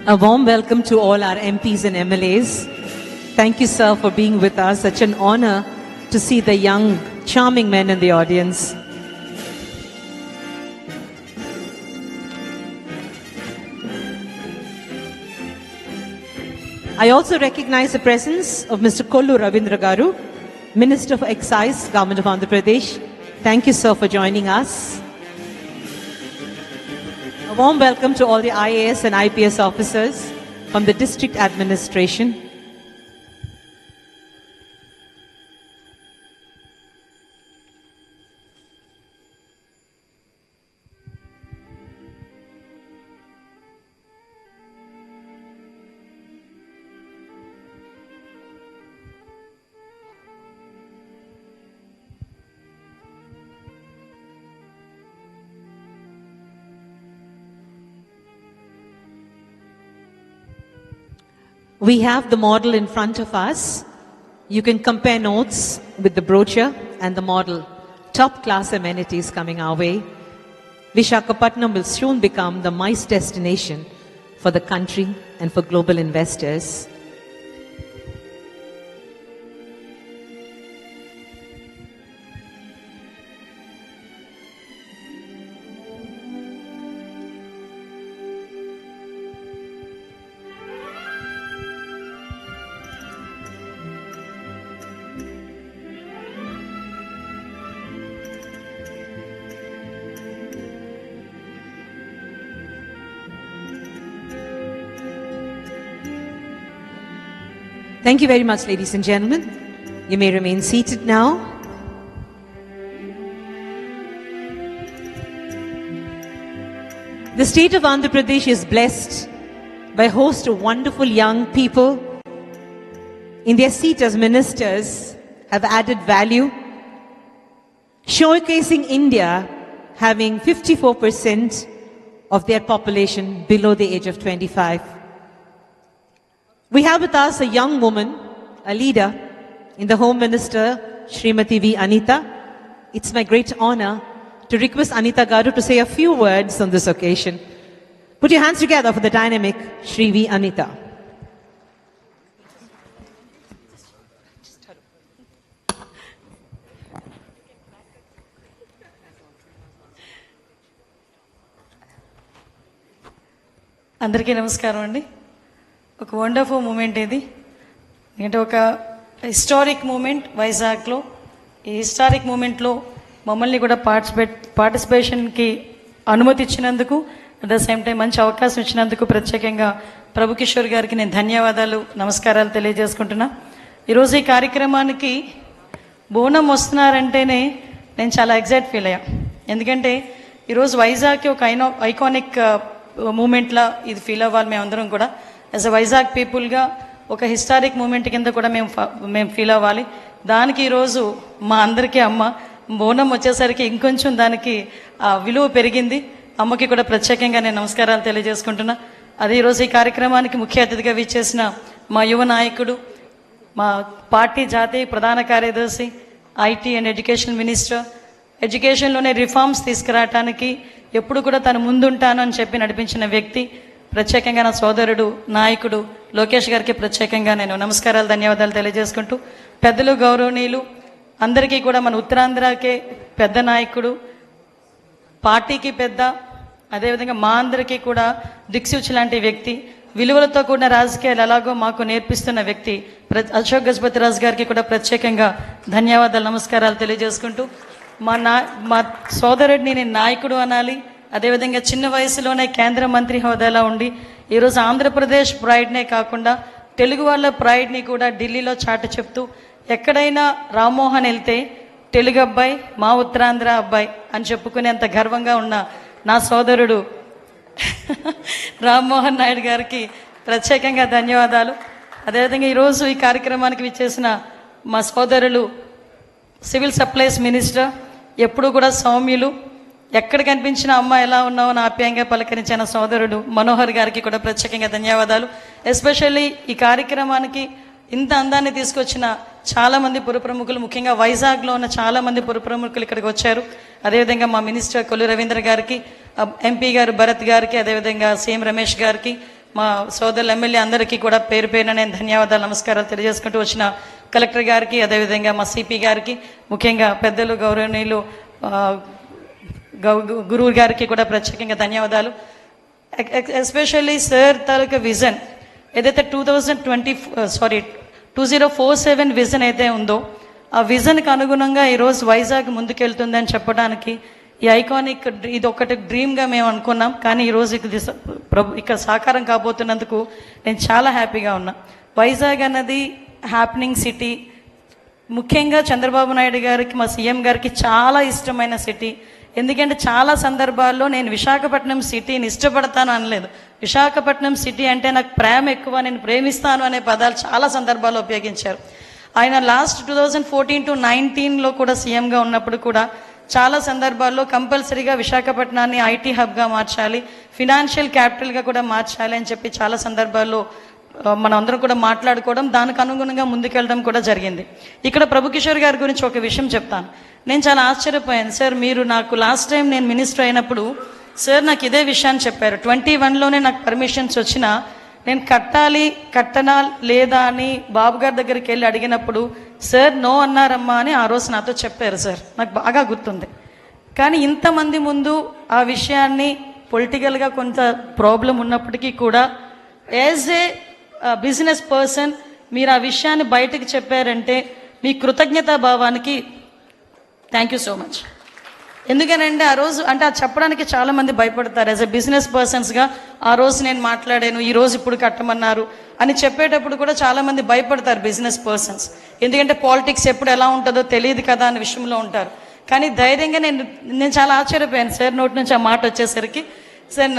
A warm welcome to all our MPs and MLAs. Thank you, sir, for being with us. Such an honor to see the young, charming men in the audience. I also recognize the presence of Mr. Kollu Ravindra Garu, Minister for Excise, Government of Andhra Pradesh. Thank you, sir, for joining us. A warm welcome to all the IAS and IPS officers from the district administration. We have the model in front of us. You can compare notes with the brochure and the model. Top class amenities coming our way. Visakhapatnam will soon become the MICE destination for the country and for global investors. Thank you very much, ladies and gentlemen. You may remain seated now. The state of Andhra Pradesh is blessed by a host of wonderful young people. In their seat as ministers, have added value, showcasing India having 54% of their population below the age of 25. We have with us a young woman, a leader, in the Home Minister, Srimati V. Anita. It's my great honor to request Anita Garu to say a few words on this occasion. Put your hands together for the dynamic Shri V. Anita. అందరికీ నమస్కారం అండి. ఒక wonderful moment ఇది. అంటే ఒక historic moment వైజాగ్లో. ఈ historic మూమెంట్లో మమ్మల్ని కూడా పార్టిసిపేషన్కి అనుమతి ఇచ్చినందుకు, అట్ ద సేమ్ టైం మంచి అవకాశం ఇచ్చినందుకు ప్రత్యేకంగా ప్రభు కిషోర్ గారికి నేను ధన్యవాదాలు, నమస్కారాలు తెలియజేసుకుంటున్నా. ఈరోజు ఈ కార్యక్రమానికి బోనం వస్తున్నారంటేనే నేను చాలా ఎగ్జైట్ ఫీల్ అయ్యా. ఎందుకంటే ఈరోజు వైజాగ్కి ఒక ఐకానిక్ మూమెంట్లా ఇది ఫీల్ అవ్వాలి మేమందరం కూడా. యాజ్ అ వైజాగ్ పీపుల్గా ఒక హిస్టారిక్ మూమెంట్ కింద కూడా మేము ఫీల్ అవ్వాలి. దానికి ఈరోజు మా అందరికీ అమ్మ బోనం వచ్చేసరికి ఇంకొంచెం దానికి విలువ పెరిగింది. అమ్మకి కూడా ప్రత్యేకంగా నేను నమస్కారాలు తెలియజేసుకుంటున్నా. అదే ఈరోజు ఈ కార్యక్రమానికి ముఖ్య అతిథిగా విచ్చేసిన మా యువ నాయకుడు, మా పార్టీ జాతీయ ప్రధాన కార్యదర్శి, ఐటీ అండ్ ఎడ్యుకేషన్ మినిస్టర్, ఎడ్యుకేషన్లోనే రిఫార్మ్స్ తీసుకురావటానికి ఎప్పుడు కూడా తను ముందుంటాను అని చెప్పి నడిపించిన వ్యక్తి, ప్రత్యేకంగా నా సోదరుడు నాయకుడు లోకేష్ గారికి ప్రత్యేకంగా నేను నమస్కారాలు, ధన్యవాదాలు తెలియజేసుకుంటూ, పెద్దలు గౌరవనీయులు అందరికీ కూడా మన ఉత్తరాంధ్రకే పెద్ద నాయకుడు, పార్టీకి పెద్ద, అదేవిధంగా మా అందరికీ కూడా దిక్సూచి లాంటి వ్యక్తి, విలువలతో కూడిన రాజకీయాలు ఎలాగో మాకు నేర్పిస్తున్న వ్యక్తి అశోక్ గజపతిరాజు గారికి కూడా ప్రత్యేకంగా ధన్యవాదాలు, నమస్కారాలు తెలియజేసుకుంటూ, మా సోదరుడిని నేను నాయకుడు అనాలి. అదేవిధంగా చిన్న వయసులోనే కేంద్ర మంత్రి హోదాలో ఉండి ఈరోజు ఆంధ్రప్రదేశ్ ప్రైడ్నే కాకుండా తెలుగు వాళ్ళ ప్రైడ్ని కూడా ఢిల్లీలో చాటి చెప్తూ, ఎక్కడైనా రామ్మోహన్ వెళ్తే తెలుగు అబ్బాయి, మా ఉత్తరాంధ్ర అబ్బాయి అని చెప్పుకునేంత గర్వంగా ఉన్న నా సోదరుడు రామ్మోహన్ నాయుడు గారికి ప్రత్యేకంగా ధన్యవాదాలు. అదేవిధంగా ఈరోజు ఈ కార్యక్రమానికి విచ్చేసిన మా సోదరులు సివిల్ సప్లైస్ మినిస్టర్, ఎప్పుడు కూడా సౌమ్యులు, ఎక్కడ కనిపించిన అమ్మ ఎలా ఉన్నావో అని ఆప్యాయంగా పలకరించిన సోదరుడు మనోహర్ గారికి కూడా ప్రత్యేకంగా ధన్యవాదాలు. ఎస్పెషల్లీ ఈ కార్యక్రమానికి ఇంత అందాన్ని తీసుకొచ్చిన చాలామంది పురప్రముఖులు, ముఖ్యంగా వైజాగ్లో ఉన్న చాలామంది పురప్రముఖులు ఇక్కడికి వచ్చారు. అదేవిధంగా మా మినిస్టర్ కొల్లు రవీంద్ర గారికి, ఎంపీ గారు భరత్ గారికి, అదేవిధంగా సీఎం రమేష్ గారికి, మా సోదరులు ఎమ్మెల్యే అందరికీ కూడా పేరు పేరున నేను ధన్యవాదాలు, నమస్కారాలు తెలియజేసుకుంటూ, వచ్చిన కలెక్టర్ గారికి, అదేవిధంగా మా సిపి గారికి, ముఖ్యంగా పెద్దలు గౌరవనీయులు గురువు గారికి కూడా ప్రత్యేకంగా ధన్యవాదాలు. ఎస్పెషల్లీ సార్ తాలూకా విజన్ ఏదైతే 2047 విజన్ అయితే ఉందో, ఆ విజన్కి అనుగుణంగా ఈరోజు వైజాగ్ ముందుకెళ్తుందని చెప్పడానికి ఈ ఐకానిక్ ఇది ఒకటి డ్రీమ్గా మేము అనుకున్నాం. కానీ ఈరోజు ఇక్కడ సాకారం కాబోతున్నందుకు నేను చాలా హ్యాపీగా ఉన్నా. వైజాగ్ అన్నది హ్యాపెనింగ్ సిటీ, ముఖ్యంగా చంద్రబాబు నాయుడు గారికి, మా సీఎం గారికి చాలా ఇష్టమైన సిటీ. ఎందుకంటే చాలా సందర్భాల్లో నేను విశాఖపట్నం సిటీని ఇష్టపడతాను అనలేదు, విశాఖపట్నం సిటీ అంటే నాకు ప్రేమ ఎక్కువ, నేను ప్రేమిస్తాను అనే పదాలు చాలా సందర్భాల్లో ఉపయోగించారు. ఆయన లాస్ట్ 2014 to 19 కూడా సీఎంగా ఉన్నప్పుడు కూడా చాలా సందర్భాల్లో కంపల్సరీగా విశాఖపట్నాన్ని ఐటీ హబ్గా మార్చాలి, ఫినాన్షియల్ క్యాపిటల్గా కూడా మార్చాలి అని చెప్పి చాలా సందర్భాల్లో మనం అందరం కూడా మాట్లాడుకోవడం, దానికి అనుగుణంగా ముందుకెళ్ళడం కూడా జరిగింది. ఇక్కడ ప్రభు కిషోర్ గారి గురించి ఒక విషయం చెప్తాను. నేను చాలా ఆశ్చర్యపోయాను. సార్, మీరు నాకు లాస్ట్ టైం నేను మినిస్టర్ అయినప్పుడు సార్ నాకు ఇదే విషయాన్ని చెప్పారు. 21లోనే నాకు పర్మిషన్స్ వచ్చినా నేను కట్టనా లేదా అని బాబు గారి దగ్గరికి వెళ్ళి అడిగినప్పుడు సార్ నో అన్నారమ్మా అని ఆ రోజు నాతో చెప్పారు. సార్ నాకు బాగా గుర్తుంది. కానీ ఇంతమంది ముందు ఆ విషయాన్ని పొలిటికల్గా కొంత ప్రాబ్లం ఉన్నప్పటికీ కూడా యాజ్ ఏ బిజినెస్ పర్సన్ మీరు ఆ విషయాన్ని బయటకు చెప్పారంటే మీ కృతజ్ఞతా భావానికి థ్యాంక్ యూ సో మచ్. ఎందుకనంటే ఆ రోజు అంటే అది చెప్పడానికి చాలామంది భయపడతారు. యాజ్ ఎ బిజినెస్ పర్సన్స్గా ఆ రోజు నేను మాట్లాడాను, ఈ రోజు ఇప్పుడు కట్టమన్నారు అని చెప్పేటప్పుడు కూడా చాలామంది భయపడతారు బిజినెస్ పర్సన్స్. ఎందుకంటే పాలిటిక్స్ ఎప్పుడు ఎలా ఉంటుందో తెలియదు కదా అనే విషయంలో ఉంటారు. కానీ ధైర్యంగా నేను చాలా ఆశ్చర్యపోయాను సార్ నోటి నుంచి ఆ మాట వచ్చేసరికి. Sir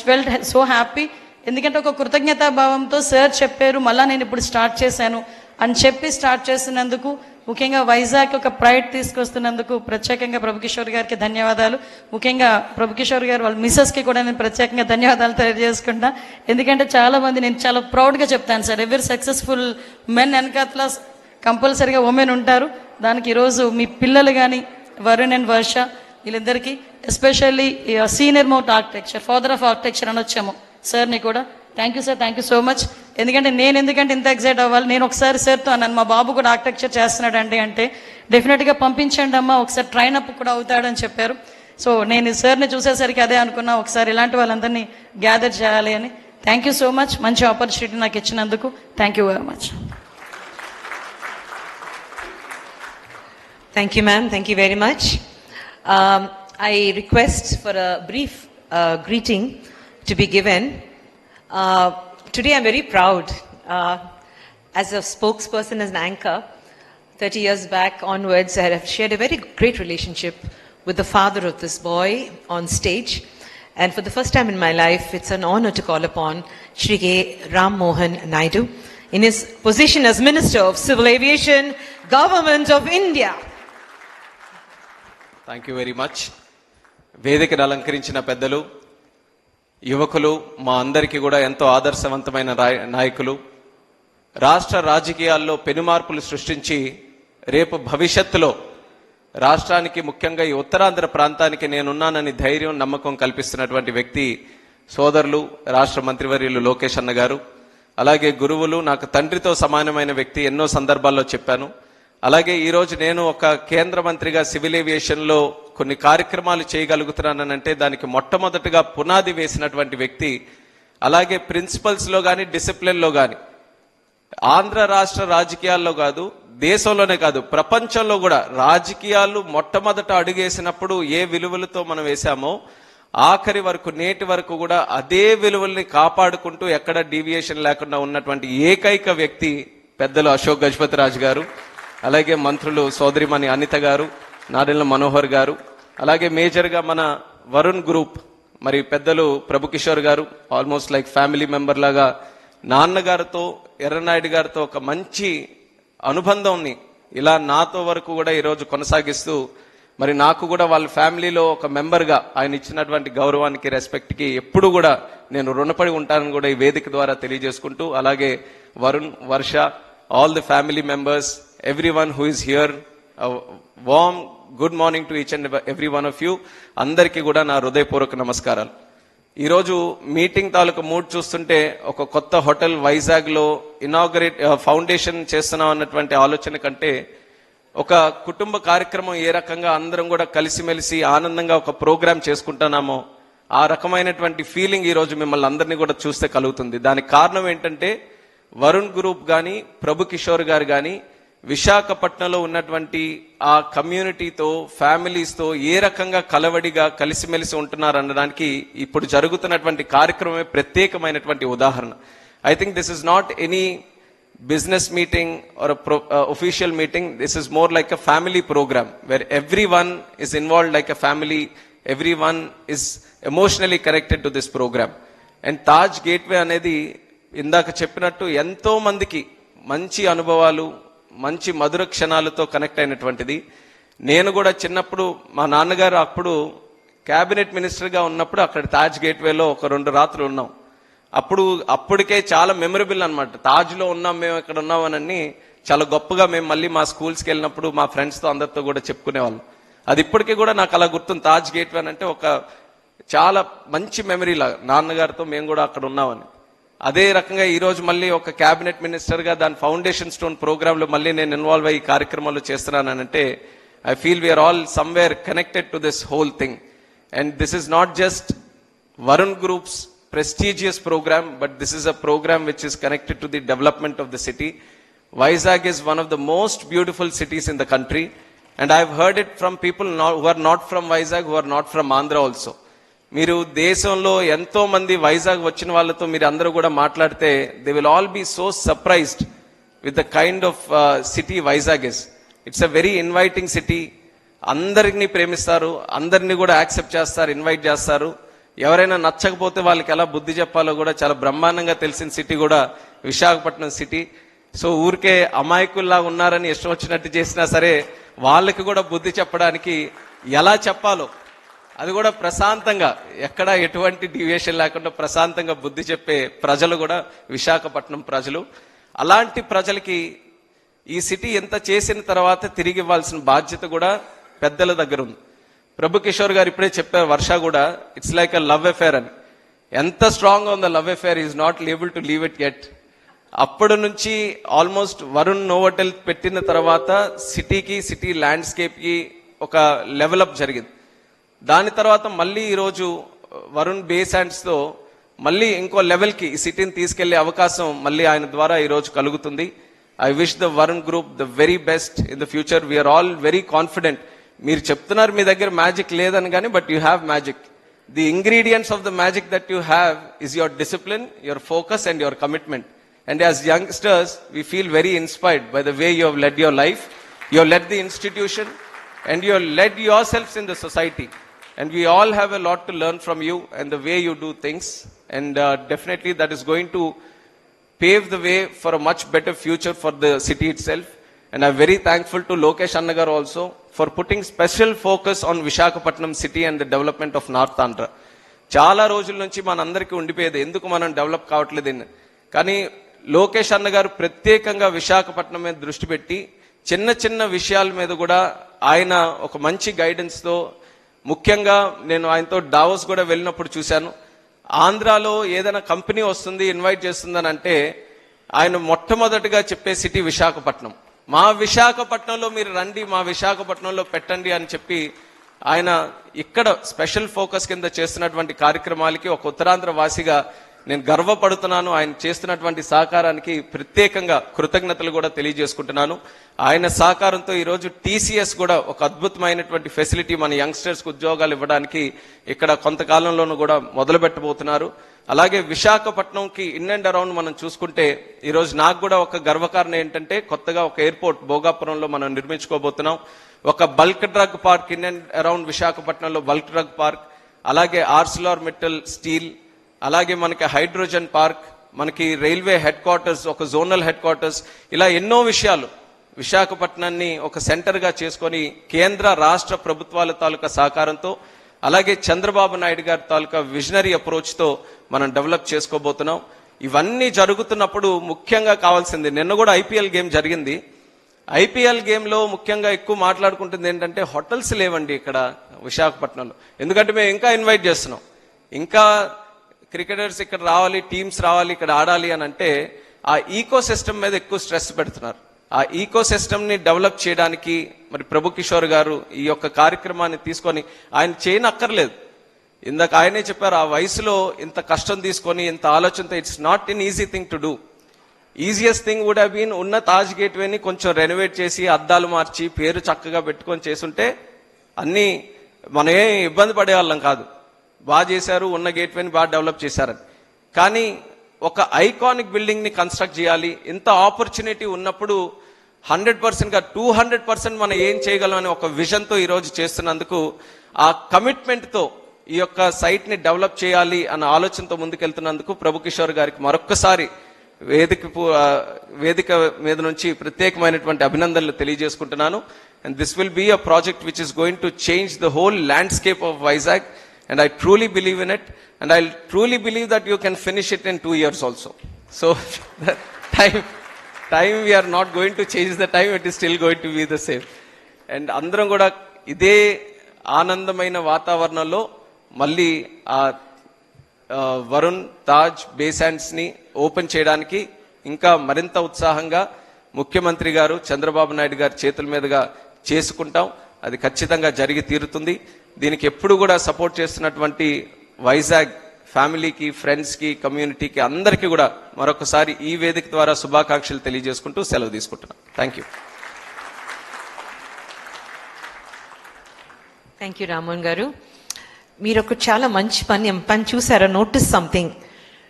felt so happy. ఎందుకంటే ఒక కృతజ్ఞతా భావంతో సార్ చెప్పారు, మళ్ళీ నేను ఇప్పుడు స్టార్ట్ చేశాను అని చెప్పి స్టార్ట్ చేసినందుకు, ముఖ్యంగా వైజాగ్ ఒక ప్రైడ్ తీసుకొస్తున్నందుకు ప్రత్యేకంగా ప్రభు కిషోర్ గారికి ధన్యవాదాలు. ముఖ్యంగా ప్రభు కిషోర్ గారు వాళ్ళ మిస్సెస్కి కూడా నేను ప్రత్యేకంగా ధన్యవాదాలు తెలియజేసుకుంటా. ఎందుకంటే చాలామంది నేను చాలా ప్రౌడ్గా చెప్తాను సార్, ఎవరి సక్సెస్ఫుల్ మెన్ వెనకాతల కంపల్సరీగా ఉమెన్ ఉంటారు. దానికి ఈరోజు మీ పిల్లలు కానీ వరుణ్ అండ్ వర్ష వీళ్ళిద్దరికీ, especially senior most architecture, father of architecture అని వచ్చాము సార్ని కూడా thank you sir, thank you so much. ఎందుకంటే ఎందుకంటే ఇంత ఎగ్జైట్ అవ్వాలి, నేను ఒకసారి సార్తో అన్నాను మా బాబు కూడా ఆర్కిటెక్చర్ చేస్తున్నాడు అంటే డెఫినెట్గా పంపించండి అమ్మా, ఒకసారి ట్రైన్ అప్ కూడా అవుతాడని చెప్పారు. సో నేను సార్ని చూసేసరికి అదే అనుకున్నా, ఒకసారి ఇలాంటి వాళ్ళందరినీ గ్యాదర్ చేయాలి అని. థ్యాంక్ యూ సో మచ్, మంచి ఆపర్చునిటీ నాకు ఇచ్చినందుకు thank you very much. Thank you, ma'am. Thank you very much. I request for a brief greeting to be given. Today I'm very proud. As a spokesperson, as an anchor, 30 years back onwards, I have shared a very great relationship with the father of this boy on stage. And for the first time in my life, it's an honor to call upon Shri K. Ram Mohan Naidu in his position as Minister of Civil Aviation, Government of India. Thank you very much. వేదికను అలంకరించిన పెద్దలు, యువకులు, మా అందరికీ కూడా ఎంతో ఆదర్శవంతమైన నాయకులు, రాష్ట్ర రాజకీయాల్లో పెనుమార్పులు సృష్టించి రేపు భవిష్యత్తులో రాష్ట్రానికి, ముఖ్యంగా ఈ ఉత్తరాంధ్ర ప్రాంతానికి నేనున్నానని ధైర్యం, నమ్మకం కల్పిస్తున్నటువంటి వ్యక్తి సోదరులు రాష్ట్ర మంత్రివర్యులు లోకేష్ అన్న గారు. అలాగే గురువులు, నాకు తండ్రితో సమానమైన వ్యక్తి, ఎన్నో సందర్భాల్లో చెప్పాను. అలాగే ఈరోజు నేను ఒక కేంద్ర మంత్రిగా సివిల్ ఏవియేషన్లో కొన్ని కార్యక్రమాలు చేయగలుగుతున్నానంటే దానికి మొట్టమొదటిగా పునాది వేసినటువంటి వ్యక్తి. అలాగే ప్రిన్సిపల్స్లో కానీ, డిసిప్లిన్లో కానీ, ఆంధ్ర రాష్ట్ర రాజకీయాల్లో కాదు, దేశంలోనే కాదు, ప్రపంచంలో కూడా రాజకీయాలు మొట్టమొదట అడుగేసినప్పుడు ఏ విలువలతో మనం వేశామో ఆఖరి వరకు, నేటి వరకు కూడా అదే విలువల్ని కాపాడుకుంటూ ఎక్కడ డీవియేషన్ లేకుండా ఉన్నటువంటి ఏకైక వ్యక్తి పెద్దలు అశోక్ గజపతి రాజు గారు. అలాగే మంత్రులు సోదరిమణి అనిత గారు, నాదెళ్ల మనోహర్ గారు, అలాగే మేజర్గా మన వరుణ్ గ్రూప్, మరి పెద్దలు ప్రభు కిషోర్ గారు, ఆల్మోస్ట్ లైక్ ఫ్యామిలీ మెంబర్ లాగా నాన్నగారితో, ఎర్రనాయుడు గారితో ఒక మంచి అనుబంధంని ఇలా నాతో వరకు కూడా ఈరోజు కొనసాగిస్తూ, మరి నాకు కూడా వాళ్ళ ఫ్యామిలీలో ఒక మెంబర్గా ఆయన ఇచ్చినటువంటి గౌరవానికి, రెస్పెక్ట్కి ఎప్పుడు కూడా నేను రుణపడి ఉంటానని కూడా ఈ వేదిక ద్వారా తెలియజేసుకుంటూ, అలాగే వరుణ్, వర్ష, all the family members, everyone who is here, a warm good morning to each and every one of you. అందరికీ కూడా నా హృదయపూర్వక నమస్కారాలు. ఈరోజు మీటింగ్ తాలూకు మూడ్ చూస్తుంటే ఒక కొత్త హోటల్ వైజాగ్లో ఇనాగరేట్ ఫౌండేషన్ చేస్తున్నాం అన్నటువంటి ఆలోచన కంటే ఒక కుటుంబ కార్యక్రమం ఏ రకంగా అందరం కూడా కలిసిమెలిసి ఆనందంగా ఒక ప్రోగ్రామ్ చేసుకుంటున్నామో ఆ రకమైనటువంటి ఫీలింగ్ ఈరోజు మిమ్మల్ని అందరినీ కూడా చూస్తే కలుగుతుంది. దానికి కారణం ఏంటంటే వరుణ్ గ్రూప్ కానీ, ప్రభు కిషోర్ గారు కానీ విశాఖపట్నంలో ఉన్నటువంటి ఆ కమ్యూనిటీతో, ఫ్యామిలీస్తో ఏ రకంగా కలవడిగా కలిసిమెలిసి ఉంటున్నారు అన్నదానికి ఇప్పుడు జరుగుతున్నటువంటి కార్యక్రమమే ప్రత్యేకమైనటువంటి ఉదాహరణ. I think this is not any business meeting or official meeting. This is more like a family program where everyone is involved like a family, everyone is emotionally connected to this program. And Taj Gateway అనేది ఇందాక చెప్పినట్టు ఎంతో మందికి మంచి అనుభవాలు, మంచి మధుర క్షణాలతో connect అయినటువంటిది. నేను కూడా చిన్నప్పుడు మా నాన్నగారు అప్పుడు క్యాబినెట్ మినిస్టర్గా ఉన్నప్పుడు అక్కడ తాజ్ గేట్వేలో ఒక 2 రాత్రులు ఉన్నాం. అప్పటికే చాలా మెమరబుల్ అనమాట. తాజ్లో ఉన్నాం, మేము ఇక్కడ ఉన్నామని చాలా గొప్పగా మేము మళ్ళీ మా స్కూల్స్కి వెళ్ళినప్పుడు మా ఫ్రెండ్స్తో అందరితో కూడా చెప్పుకునేవాళ్ళం. అది ఇప్పటికీ కూడా నాకు అలా గుర్తుంది. తాజ్ గేట్వే అంటే ఒక చాలా మంచి మెమరీ లాగా, నాన్నగారితో మేము కూడా అక్కడ ఉన్నామని. అదే రకంగా ఈరోజు మళ్ళీ ఒక క్యాబినెట్ మినిస్టర్గా దాని ఫౌండేషన్ స్టోన్ ప్రోగ్రాంలో మళ్ళీ నేను ఇన్వాల్వ్ అయ్యి కార్యక్రమాలు చేస్తున్నానంటే I feel we're all somewhere connected to this whole thing. And this is not just Varun group's prestigious program, but this is a program which is connected to the development of the city. Vizag is one of the most beautiful cities in the country, and I've heard it from people who are not from Vizag, who are not from Andhra also. మీరు దేశంలో ఎంతో మంది వైజాగ్ వచ్చిన వాళ్ళతో మీరు అందరూ కూడా మాట్లాడితే they will all be so surprised with the kind of city Vizag is. It's a very inviting city. అందరినీ ప్రేమిస్తారు, అందరినీ కూడా యాక్సెప్ట్ చేస్తారు, ఇన్వైట్ చేస్తారు. ఎవరైనా నచ్చకపోతే వాళ్ళకి ఎలా బుద్ధి చెప్పాలో కూడా చాలా బ్రహ్మాండంగా తెలిసిన సిటీ కూడా విశాఖపట్నం సిటీ. సో ఊరికే అమాయకుల్లా ఉన్నారని ఇష్టం వచ్చినట్టు చేసినా సరే వాళ్ళకి కూడా బుద్ధి చెప్పడానికి ఎలా చెప్పాలో అది కూడా ప్రశాంతంగా, ఎక్కడ ఎటువంటి డివియేషన్ లేకుండా ప్రశాంతంగా బుద్ధి చెప్పే ప్రజలు కూడా విశాఖపట్నం ప్రజలు. అలాంటి ప్రజలకి ఈ సిటీ ఎంత చేసిన తర్వాత తిరిగి ఇవ్వాల్సిన బాధ్యత కూడా పెద్దల దగ్గర ఉంది. ప్రభు కిషోర్ గారు ఇప్పుడే చెప్పారు, వర్ష కూడా it's like a love affair అని. ఎంత స్ట్రాంగ్ ఉంది love affair, is not able to leave it yet. అప్పటి నుంచి ఆల్మోస్ట్ వరుణ్ నోవోటెల్ పెట్టిన తర్వాత సిటీకి, సిటీ ల్యాండ్స్కేప్కి ఒక లెవెలప్ జరిగింది. దాని తర్వాత మళ్ళీ ఈరోజు వరుణ్ బేస్ హ్యాండ్స్తో మళ్ళీ ఇంకో లెవెల్కి ఈ సిటీని తీసుకెళ్లే అవకాశం మళ్ళీ ఆయన ద్వారా ఈరోజు కలుగుతుంది. I wish the Varun group the very best in the future. We're all very confident. మీరు చెప్తున్నారు మీ దగ్గర మ్యాజిక్ లేదని కానీ, but you have magic. The ingredients of the magic that you have is your discipline, your focus and your commitment. And as youngsters, we feel very inspired by the way you have led your life. You have led the institution and you have led yourselves in the society. And we all have a lot to learn from you and the way you do things. And definitely that is going to pave the way for a much better future for the city itself. And I'm very thankful to Lokesh Annagar also for putting special focus on Visakhapatnam city and the development of North Andhra. చాలా రోజుల నుంచి మనందరికీ ఉండిపోయేది ఎందుకు మనం develop కావట్లేదని. కానీ లోకేష్ అన్న గారు ప్రత్యేకంగా విశాఖపట్నం మీద దృష్టి పెట్టి చిన్న చిన్న విషయాల మీద కూడా ఆయన ఒక మంచి గైడెన్స్తో, ముఖ్యంగా నేను ఆయనతో డావోస్ కూడా వెళ్ళినప్పుడు చూశాను. ఆంధ్రాలో ఏదైనా కంపెనీ వస్తుంది ఇన్వైట్ చేస్తుందని అంటే ఆయన మొట్టమొదటిగా చెప్పే సిటీ విశాఖపట్నం. మా విశాఖపట్నంలో మీరు రండి, మా విశాఖపట్నంలో పెట్టండి అని చెప్పి ఆయన ఇక్కడ స్పెషల్ ఫోకస్ కింద చేస్తున్నటువంటి కార్యక్రమాలకి ఒక ఉత్తరాంధ్ర వాసిగా నేను గర్వపడుతున్నాను. ఆయన చేస్తున్నటువంటి సహకారానికి ప్రత్యేకంగా కృతజ్ఞతలు కూడా తెలియజేసుకుంటున్నాను. ఆయన సహకారంతో ఈరోజు టీసీఎస్ కూడా ఒక అద్భుతమైనటువంటి ఫెసిలిటీ మన యంగ్స్టర్స్కి ఉద్యోగాలు ఇవ్వడానికి ఇక్కడ కొంతకాలంలోనూ కూడా మొదలు పెట్టబోతున్నారు. అలాగే విశాఖపట్నంకి ఇన్ అండ్ అరౌండ్ మనం చూసుకుంటే ఈరోజు నాకు కూడా ఒక గర్వకారణం ఏంటంటే కొత్తగా ఒక ఎయిర్పోర్ట్ భోగాపురంలో మనం నిర్మించుకోబోతున్నాం. ఒక bulk drug park in and around విశాఖపట్నంలో బల్క్ డ్రగ్ పార్క్, అలాగే ఆర్సిలార్ మెటల్ స్టీల్, అలాగే మనకి హైడ్రోజన్ పార్క్, మనకి రైల్వే హెడ్ క్వార్టర్స్, ఒక జోనల్ హెడ్ క్వార్టర్స్, ఇలా ఎన్నో విషయాలు విశాఖపట్నాన్ని ఒక సెంటర్గా చేసుకొని కేంద్ర రాష్ట్ర ప్రభుత్వాల తాలూకా సహకారంతో, అలాగే చంద్రబాబు నాయుడు గారి తాలూకా విజనరీ అప్రోచ్తో మనం డెవలప్ చేసుకోబోతున్నాం. ఇవన్నీ జరుగుతున్నప్పుడు ముఖ్యంగా కావాల్సింది, నిన్న కూడా ఐపీఎల్ గేమ్ జరిగింది. ఐపీఎల్ గేమ్లో ముఖ్యంగా ఎక్కువ మాట్లాడుకుంటుంది ఏంటంటే హోటల్స్ లేవండి ఇక్కడ విశాఖపట్నంలో. ఎందుకంటే మేము ఇంకా ఇన్వైట్ చేస్తున్నాం, ఇంకా క్రికెటర్స్ ఇక్కడ రావాలి, టీమ్స్ రావాలి, ఇక్కడ ఆడాలి అని అంటే ఆ ఈకో సిస్టమ్ మీద ఎక్కువ స్ట్రెస్ పెడుతున్నారు. ఆ ఈకో సిస్టమ్ని డెవలప్ చేయడానికి మరి ప్రభు కిషోర్ గారు ఈ యొక్క కార్యక్రమాన్ని తీసుకొని ఆయన చేయనక్కర్లేదు. ఇందాక ఆయనే చెప్పారు, ఆ వయసులో ఇంత కష్టం తీసుకొని ఇంత ఆలోచనతో it's not an easy thing to do. Easiest thing would have been ఉన్న తాజ్ గేట్వేని కొంచెం రెనోవేట్ చేసి అద్దాలు మార్చి పేరు చక్కగా పెట్టుకొని చేసుంటే అన్నీ మనం ఏం ఇబ్బంది పడేవాళ్ళం కాదు. బాగా చేశారు, ఉన్న గేట్వేని బాగా డెవలప్ చేశారని. కానీ ఒక ఐకానిక్ బిల్డింగ్ని కన్స్ట్రక్ట్ చేయాలి, ఇంత ఆపర్చునిటీ ఉన్నప్పుడు 100%గా 200% మనం ఏం చేయగలం అని ఒక విజన్తో ఈరోజు చేస్తున్నందుకు, ఆ కమిట్మెంట్తో ఈ యొక్క సైట్ని డెవలప్ చేయాలి అన్న ఆలోచనతో ముందుకెళ్తున్నందుకు ప్రభు కిషోర్ గారికి మరొక్కసారి వేదిక మీద నుంచి ప్రత్యేకమైనటువంటి అభినందనలు తెలియజేసుకుంటున్నాను. And this will be a project which is going to change the whole landscape of Vizag. And I truly believe in it, and I truly believe that you can finish it in 2 years also. So the time we are not going to change the time, it is still going to be the same. And అందరం కూడా ఇదే ఆనందమైన వాతావరణంలో మళ్ళీ ఆ Varun Taj base హ్యాండ్స్ని open చేయడానికి ఇంకా మరింత ఉత్సాహంగా ముఖ్యమంత్రి గారు చంద్రబాబు నాయుడు గారి చేతుల మీదుగా చేసుకుంటాం. అది ఖచ్చితంగా జరిగి తీరుతుంది. దీనికి ఎప్పుడు కూడా సపోర్ట్ చేస్తున్నటువంటి వైజాగ్ ఫ్యామిలీకి, ఫ్రెండ్స్కి, కమ్యూనిటీకి అందరికీ కూడా మరొకసారి ఈ వేదిక ద్వారా శుభాకాంక్షలు తెలియజేసుకుంటూ సెలవు తీసుకుంటున్నాను. Thank you. Thank you Ramohan గారు. మీరు ఒక చాలా మంచి పని చూసారా? Notice something.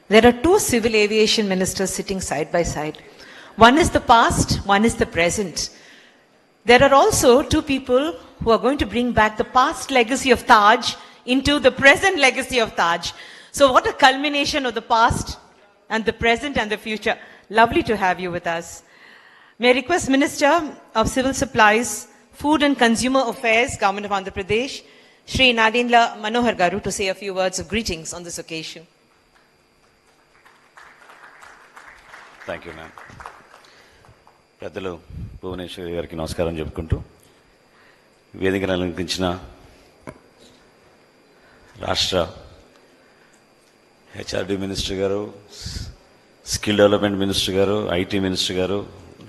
There are 2 civil aviation ministers sitting side by side. One is the past, one is the present. There are also 2 people who are going to bring back the past legacy of Taj into the present legacy of Taj. So what a culmination of the past and the present and the future. Lovely to have you with us. May I request Minister of Civil Supplies, Food and Consumer Affairs, Government of Andhra Pradesh, Shri Nadindla Manohar Garu, to say a few words of greetings on this occasion. Thank you, ma'am. పెద్దలు భువనేశ్వరి గారికి నమస్కారం చెప్పుకుంటూ, వేదికను అలంకరించిన రాష్ట్ర HRD minister గారు, skill development minister గారు, IT minister గారు,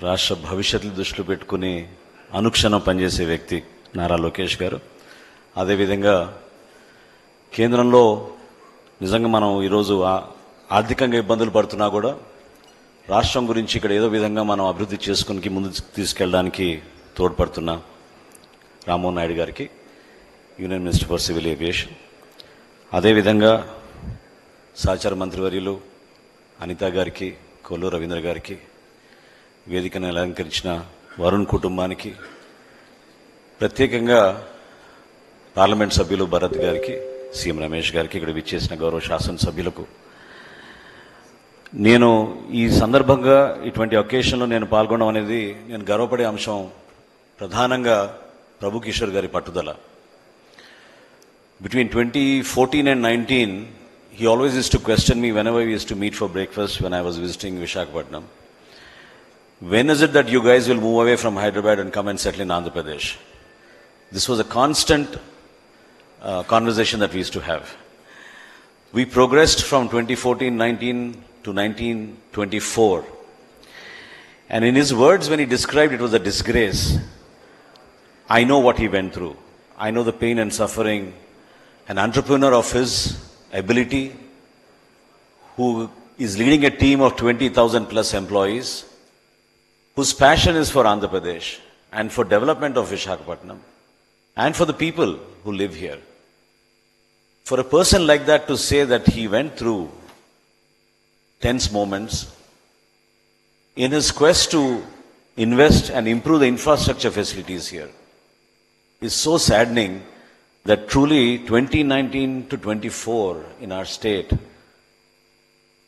రాష్ట్ర భవిష్యత్తు దృష్టిలో పెట్టుకుని అనుక్షణం పనిచేసే వ్యక్తి నారా లోకేష్ గారు, అదేవిధంగా కేంద్రంలో నిజంగా మనం ఈరోజు ఆర్థికంగా ఇబ్బందులు పడుతున్నా కూడా రాష్ట్రం గురించి ఇక్కడ ఏదో విధంగా మనం అభివృద్ధి చేసుకుని ముందు తీసుకెళ్ళడానికి తోడ్పడుతున్నా రామ్మోహన్ నాయుడు గారికి, union minister for civil aviation, అదేవిధంగా సహచార మంత్రివర్యులు అనిత గారికి, కొల్లు రవీంద్ర గారికి, వేదికను అలంకరించిన వరుణ్ కుటుంబానికి, ప్రత్యేకంగా పార్లమెంట్ సభ్యులు భరత్ గారికి, సీఎం రమేష్ గారికి, ఇక్కడ విచ్చేసిన గౌరవ శాసనసభ్యులకు, నేను ఈ సందర్భంగా ఇటువంటి ఒకేషన్లో నేను పాల్గొనడం అనేది నేను గర్వపడే అంశం ప్రధానంగా ప్రభు కిషోర్ గారి పట్టుదల. Between 2014 and 19, he always used to question me whenever we used to meet for breakfast when I was visiting Visakhapatnam. When is it that you guys will move away from Hyderabad and come and settle in Andhra Pradesh? This was a constant conversation that we used to have. We progressed from 2014-19 to 1924. And in his words, when he described it was a disgrace, I know what he went through. I know the pain and suffering. An entrepreneur of his ability, who is leading a team of 20,000 plus employees, whose passion is for Andhra Pradesh and for development of Visakhapatnam and for the people who live here. For a person like that to say that he went through tense moments in his quest to invest and improve the infrastructure facilities here is so saddening that truly 2019 to 24 in our state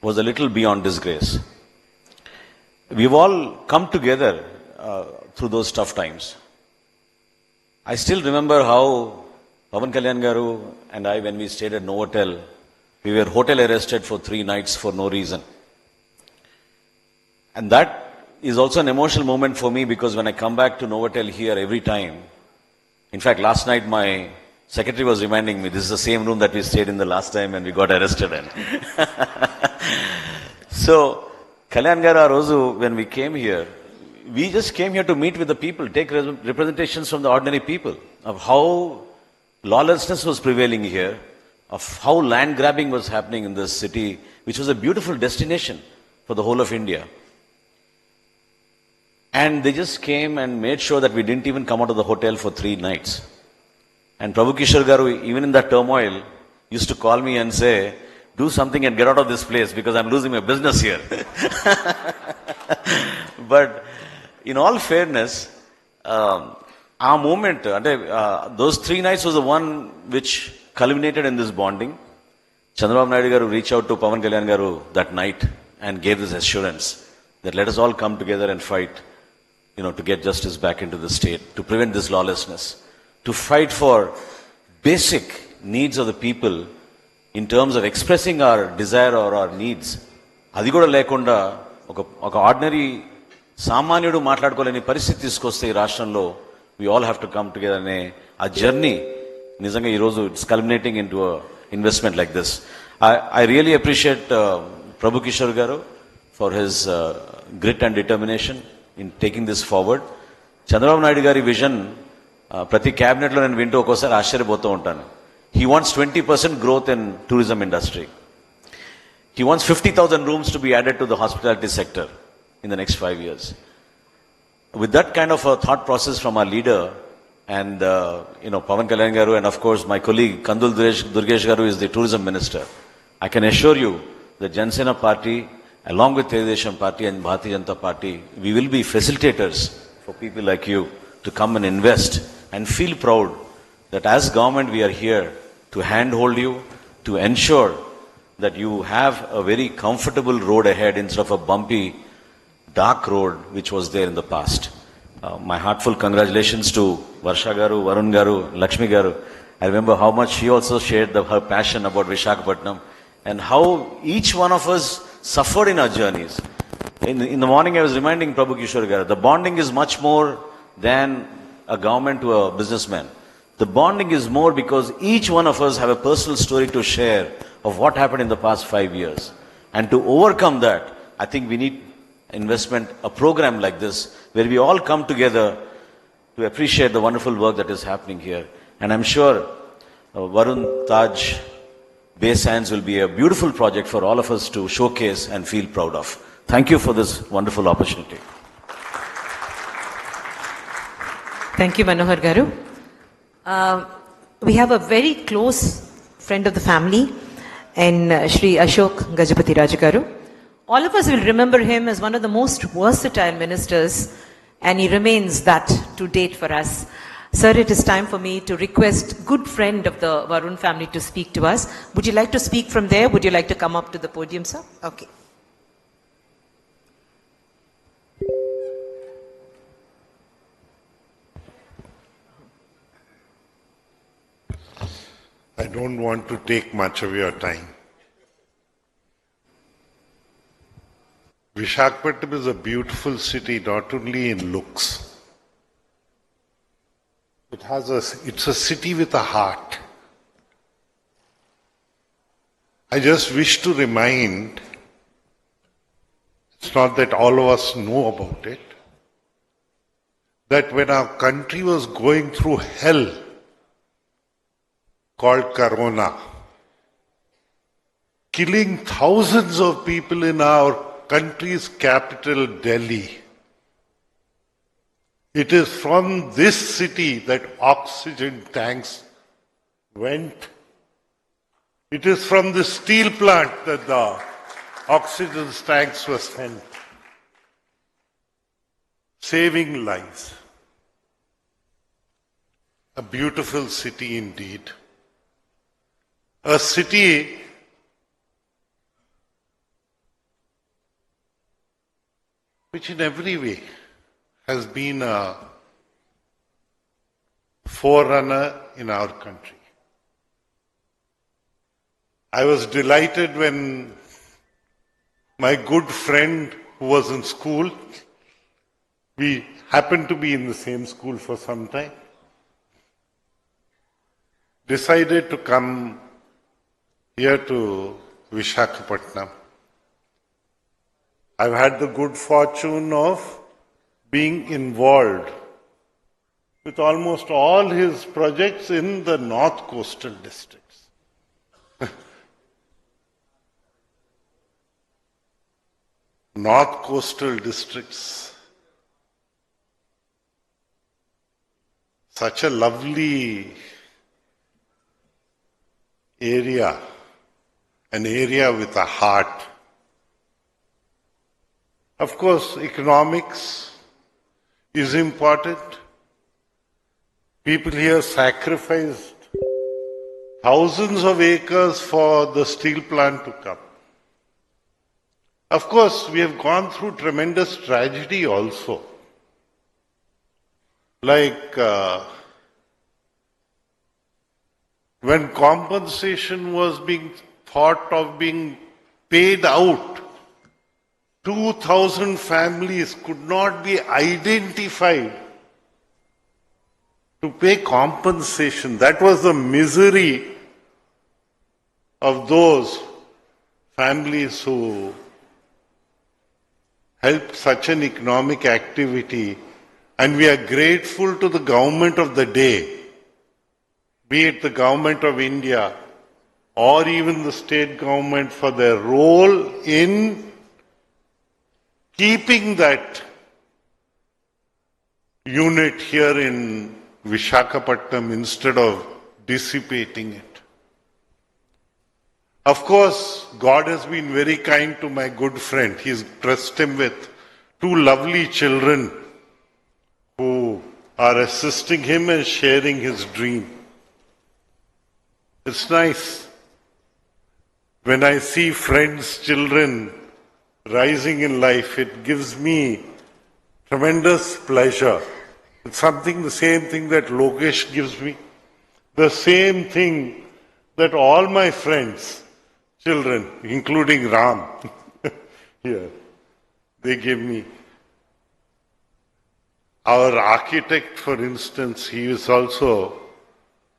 was a little beyond disgrace. We've all come together through those tough times. I still remember how Pavan Kalyan Garu and I, when we stayed at Novotel, we were hotel arrested for 3 nights for no reason. And that is also an emotional moment for me, because when I come back to Novotel here every time, in fact last night my secretary was reminding me, this is the same room that we stayed in the last time and we got arrested in. So, Kalyan Garu Rozu, when we came here, we just came here to meet with the people, take representations from the ordinary people of how lawlessness was prevailing here, of how land grabbing was happening in this city, which was a beautiful destination for the whole of India. And they just came and made sure that we didn't even come out of the hotel for 3 nights. And Prabhu Kishore Garu, even in that turmoil, used to call me and say, do something and get out of this place because I'm losing my business here. But in all fairness, our moment, those 3 nights was the one which culminated in this bonding. Chandrababu Naidu Garu reached out to Pavan Kalyan Garu that night and gave this assurance that let us all come together and fight, to get justice back into the state, to prevent this lawlessness, to fight for basic needs of the people in terms of expressing our desire or our needs. అది కూడా లేకుండా ఒక ordinary సామాన్యుడు మాట్లాడుకోలేని పరిస్థితి తీసుకొస్తే ఈ రాష్ట్రంలో we all have to come together అనే ఆ జర్నీ నిజంగా ఈరోజు it's culminating in to investment like this. I really appreciate Prabhu Kishore Garu for his grit and determination in taking this forward. Chandrababu Naidu Gari vision, ప్రతి క్యాబినెట్లో నేను వింటూ ఒక్కోసారి ఆశ్చర్యపోతూ ఉంటాను. He wants 20% growth in tourism industry. He wants 50,000 rooms to be added to the hospitality sector in the next 5 years. With that kind of a thought process from our leader and Pavan Kalyan Garu, and of course my colleague Kandul Durgesh Garu is the tourism minister, I can assure you the Jansena party along with Telugudesam party and Bharatiya Janata party, we will be facilitators for people like you to come and invest and feel proud that as government we are here to handhold you, to ensure that you have a very comfortable road ahead instead of a bumpy, dark road which was there in the past. My heartfelt congratulations to Varsha Garu, Varun Garu, Lakshmi Garu. I remember how much she also shared her passion about Visakhapatnam and how each one of us suffered in our journeys. In the morning I was reminding Prabhu Kishore Garu, the bonding is much more than a government to a businessman. The bonding is more because each one of us have a personal story to share of what happened in the past 5 years. And to overcome that, I think we need investment, a program like this, where we all come together to appreciate the wonderful work that is happening here. And I'm sure Varun Taj Bay Sands will be a beautiful project for all of us to showcase and feel proud of. Thank you for this wonderful opportunity. Thank you, Manohar Garu. We have a very close friend of the family, and Shri Ashok Gajapati Rajagaru. All of us will remember him as one of the most versatile ministers, and he remains that to date for us. Sir, it is time for me to request good friend of the Varun family to speak to us. Would you like to speak from there? Would you like to come up to the podium, sir? Okay. I don't want to take much of your time. Visakhapatnam is a beautiful city, not only in looks. It's a city with a heart. I just wish to remind, it's not that all of us know about it, that when our country was going through hell called Corona, killing thousands of people in our country's capital, Delhi. It is from this city that oxygen tanks went. It is from the steel plant that the oxygen tanks were sent, saving lives. A beautiful city indeed. A city which in every way has been a forerunner in our country. I was delighted when my good friend who was in school, we happened to be in the same school for some time, decided to come here to Visakhapatnam. I've had the good fortune of being involved with almost all his projects in the north coastal districts. North coastal districts, such a lovely area, an area with a heart. Of course, economics is important. People here sacrificed thousands of acres for the steel plant to come. Of course, we have gone through tremendous tragedy also. Like when compensation was being thought of being paid out, 2,000 families could not be identified to pay compensation. That was the misery of those families who helped such an economic activity. And we are grateful to the government of the day, be it the government of India or even the state government, for their role in keeping that unit here in Visakhapatnam instead of dissipating it. Of course, God has been very kind to my good friend. He's trusted him with two lovely children who are assisting him and sharing his dream. It's nice when I see friends' children rising in life. It gives me tremendous pleasure. It's something, the same thing that Lokesh gives me, the same thing that all my friends, children, including Ram, here, they give me. Our architect, for instance, he is also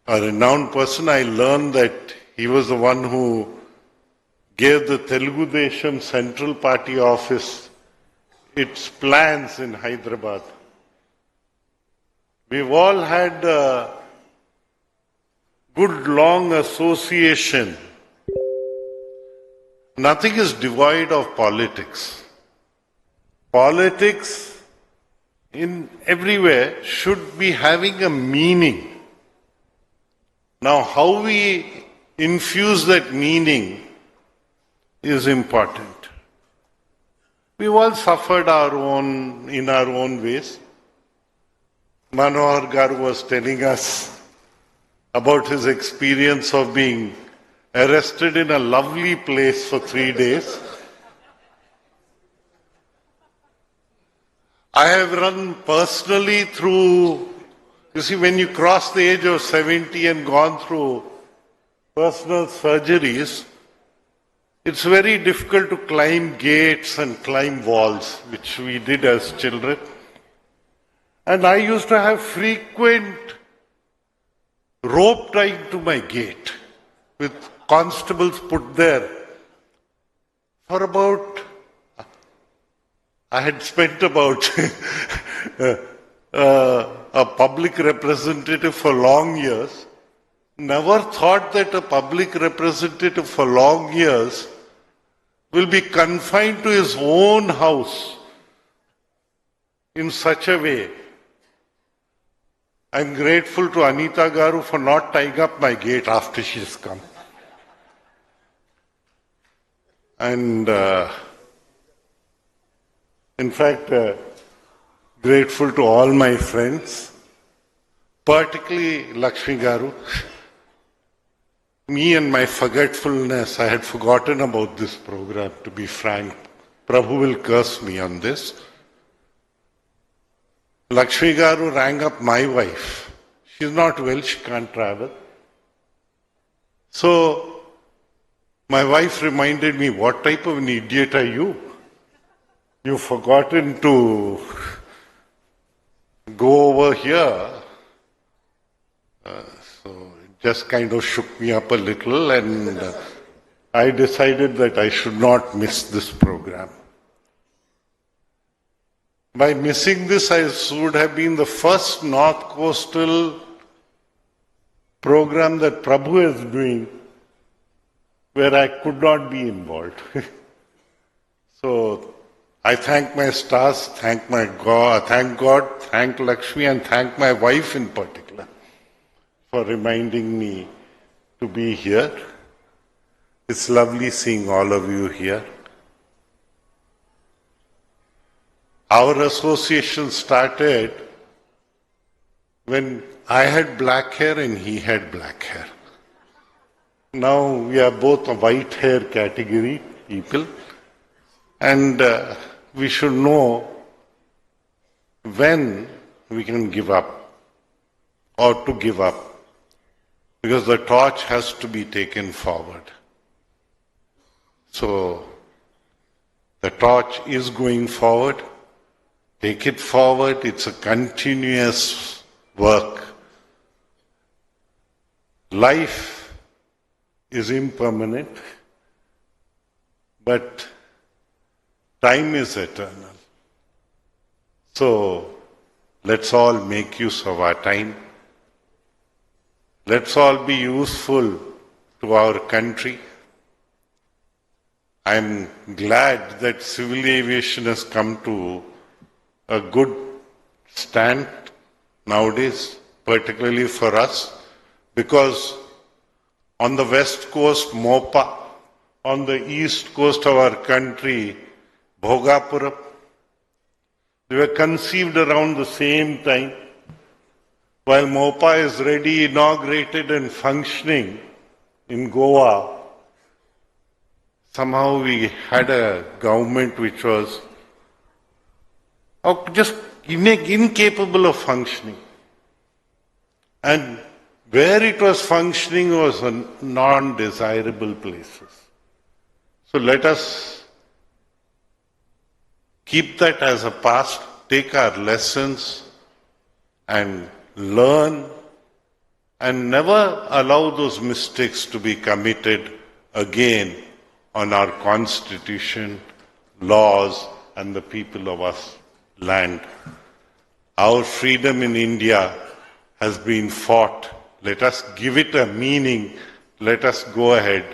a renowned person. I learned that he was the one who gave the Telugu Desam Central Party office its plans in Hyderabad. We've all had good long association. Nothing is devoid of politics. Politics in everywhere should be having a meaning. Now, how we infuse that meaning is important. We've all suffered in our own ways. Manohar Garu was telling us about his experience of being arrested in a lovely place for 3 days. I have run personally through, you see, when you cross the age of 70 and gone through personal surgeries, it's very difficult to climb gates and climb walls, which we did as children. And I used to have frequent rope tying to my gate with constables put there for about, I had spent about a public representative for long years. Never thought that a public representative for long years will be confined to his own house in such a way. I'm grateful to Anita Garu for not tying up my gate after she's come. And in fact, grateful to all my friends, particularly Lakshmi Garu. Me and my forgetfulness, I had forgotten about this program, to be frank. Prabhu will curse me on this. Lakshmi Garu rang up my wife. She's not well, she can't travel. So, my wife reminded me, what type of an idiot are you? You've forgotten to go over here. So it just kind of shook me up a little, and I decided that I should not miss this program. By missing this, I would have been the first North Coastal program that Prabhu is doing where I could not be involved. So I thank my stars, thank God, thank Lakshmi, and thank my wife in particular for reminding me to be here. It's lovely seeing all of you here. Our association started when I had black hair and he had black hair. Now we are both a white hair category people, and we should know when we can give up or to give up, because the torch has to be taken forward. So the torch is going forward. Take it forward. It's a continuous work. Life is impermanent, but time is eternal. So let's all make use of our time. Let's all be useful to our country. I'm glad that civil aviation has come to a good stand nowadays, particularly for us, because on the west coast, Mopa, on the east coast of our country, Bhogapuram, they were conceived around the same time. While Mopa is ready, inaugurated and functioning in Goa, somehow we had a government which was just incapable of functioning. And where it was functioning was in non-desirable places. So let us keep that as a past, take our lessons and learn, and never allow those mistakes to be committed again on our constitution, laws, and the people of our land. Our freedom in India has been fought Let us give it a meaning. Let us go ahead.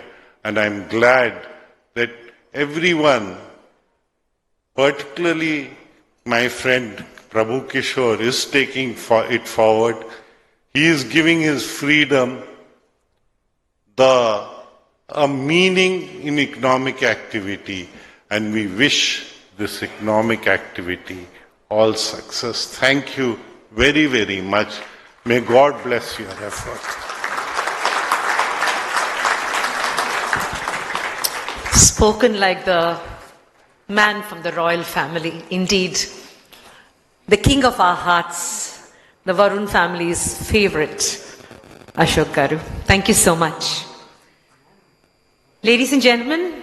And I'm glad that everyone, particularly my friend Prabhu Kishore, is taking it forward. He is giving his freedom a meaning in economic activity, and we wish this economic activity all success. Thank you very, very much. May God bless your effort. Spoken like the man from the royal family. Indeed, the king of our hearts, the Varun family's favorite, Ashok Garu. Thank you so much. Ladies and gentlemen,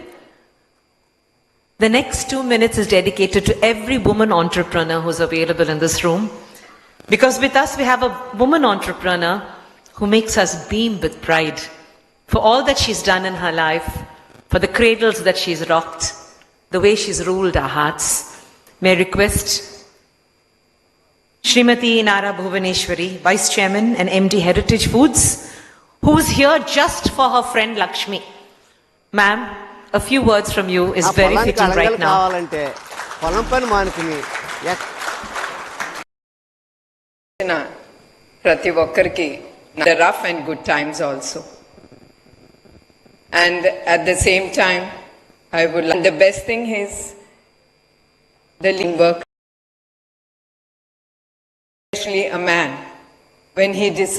the next 2 minutes is dedicated to every woman entrepreneur who's available in this room. Because with us we have a woman entrepreneur who makes us beam with pride for all that she's done in her life, for the cradles that she's rocked, the way she's ruled our hearts. May I request Srimati Nara Bhuvaneshwari, Vice Chairman and MD Heritage Foods, who is here just for her friend Lakshmi. Ma'am, a few words from you is very fitting right now. Prati Vakkarki, the rough and good times also. And at the same time, I would like, the best thing is the lean work, especially a man, when he decides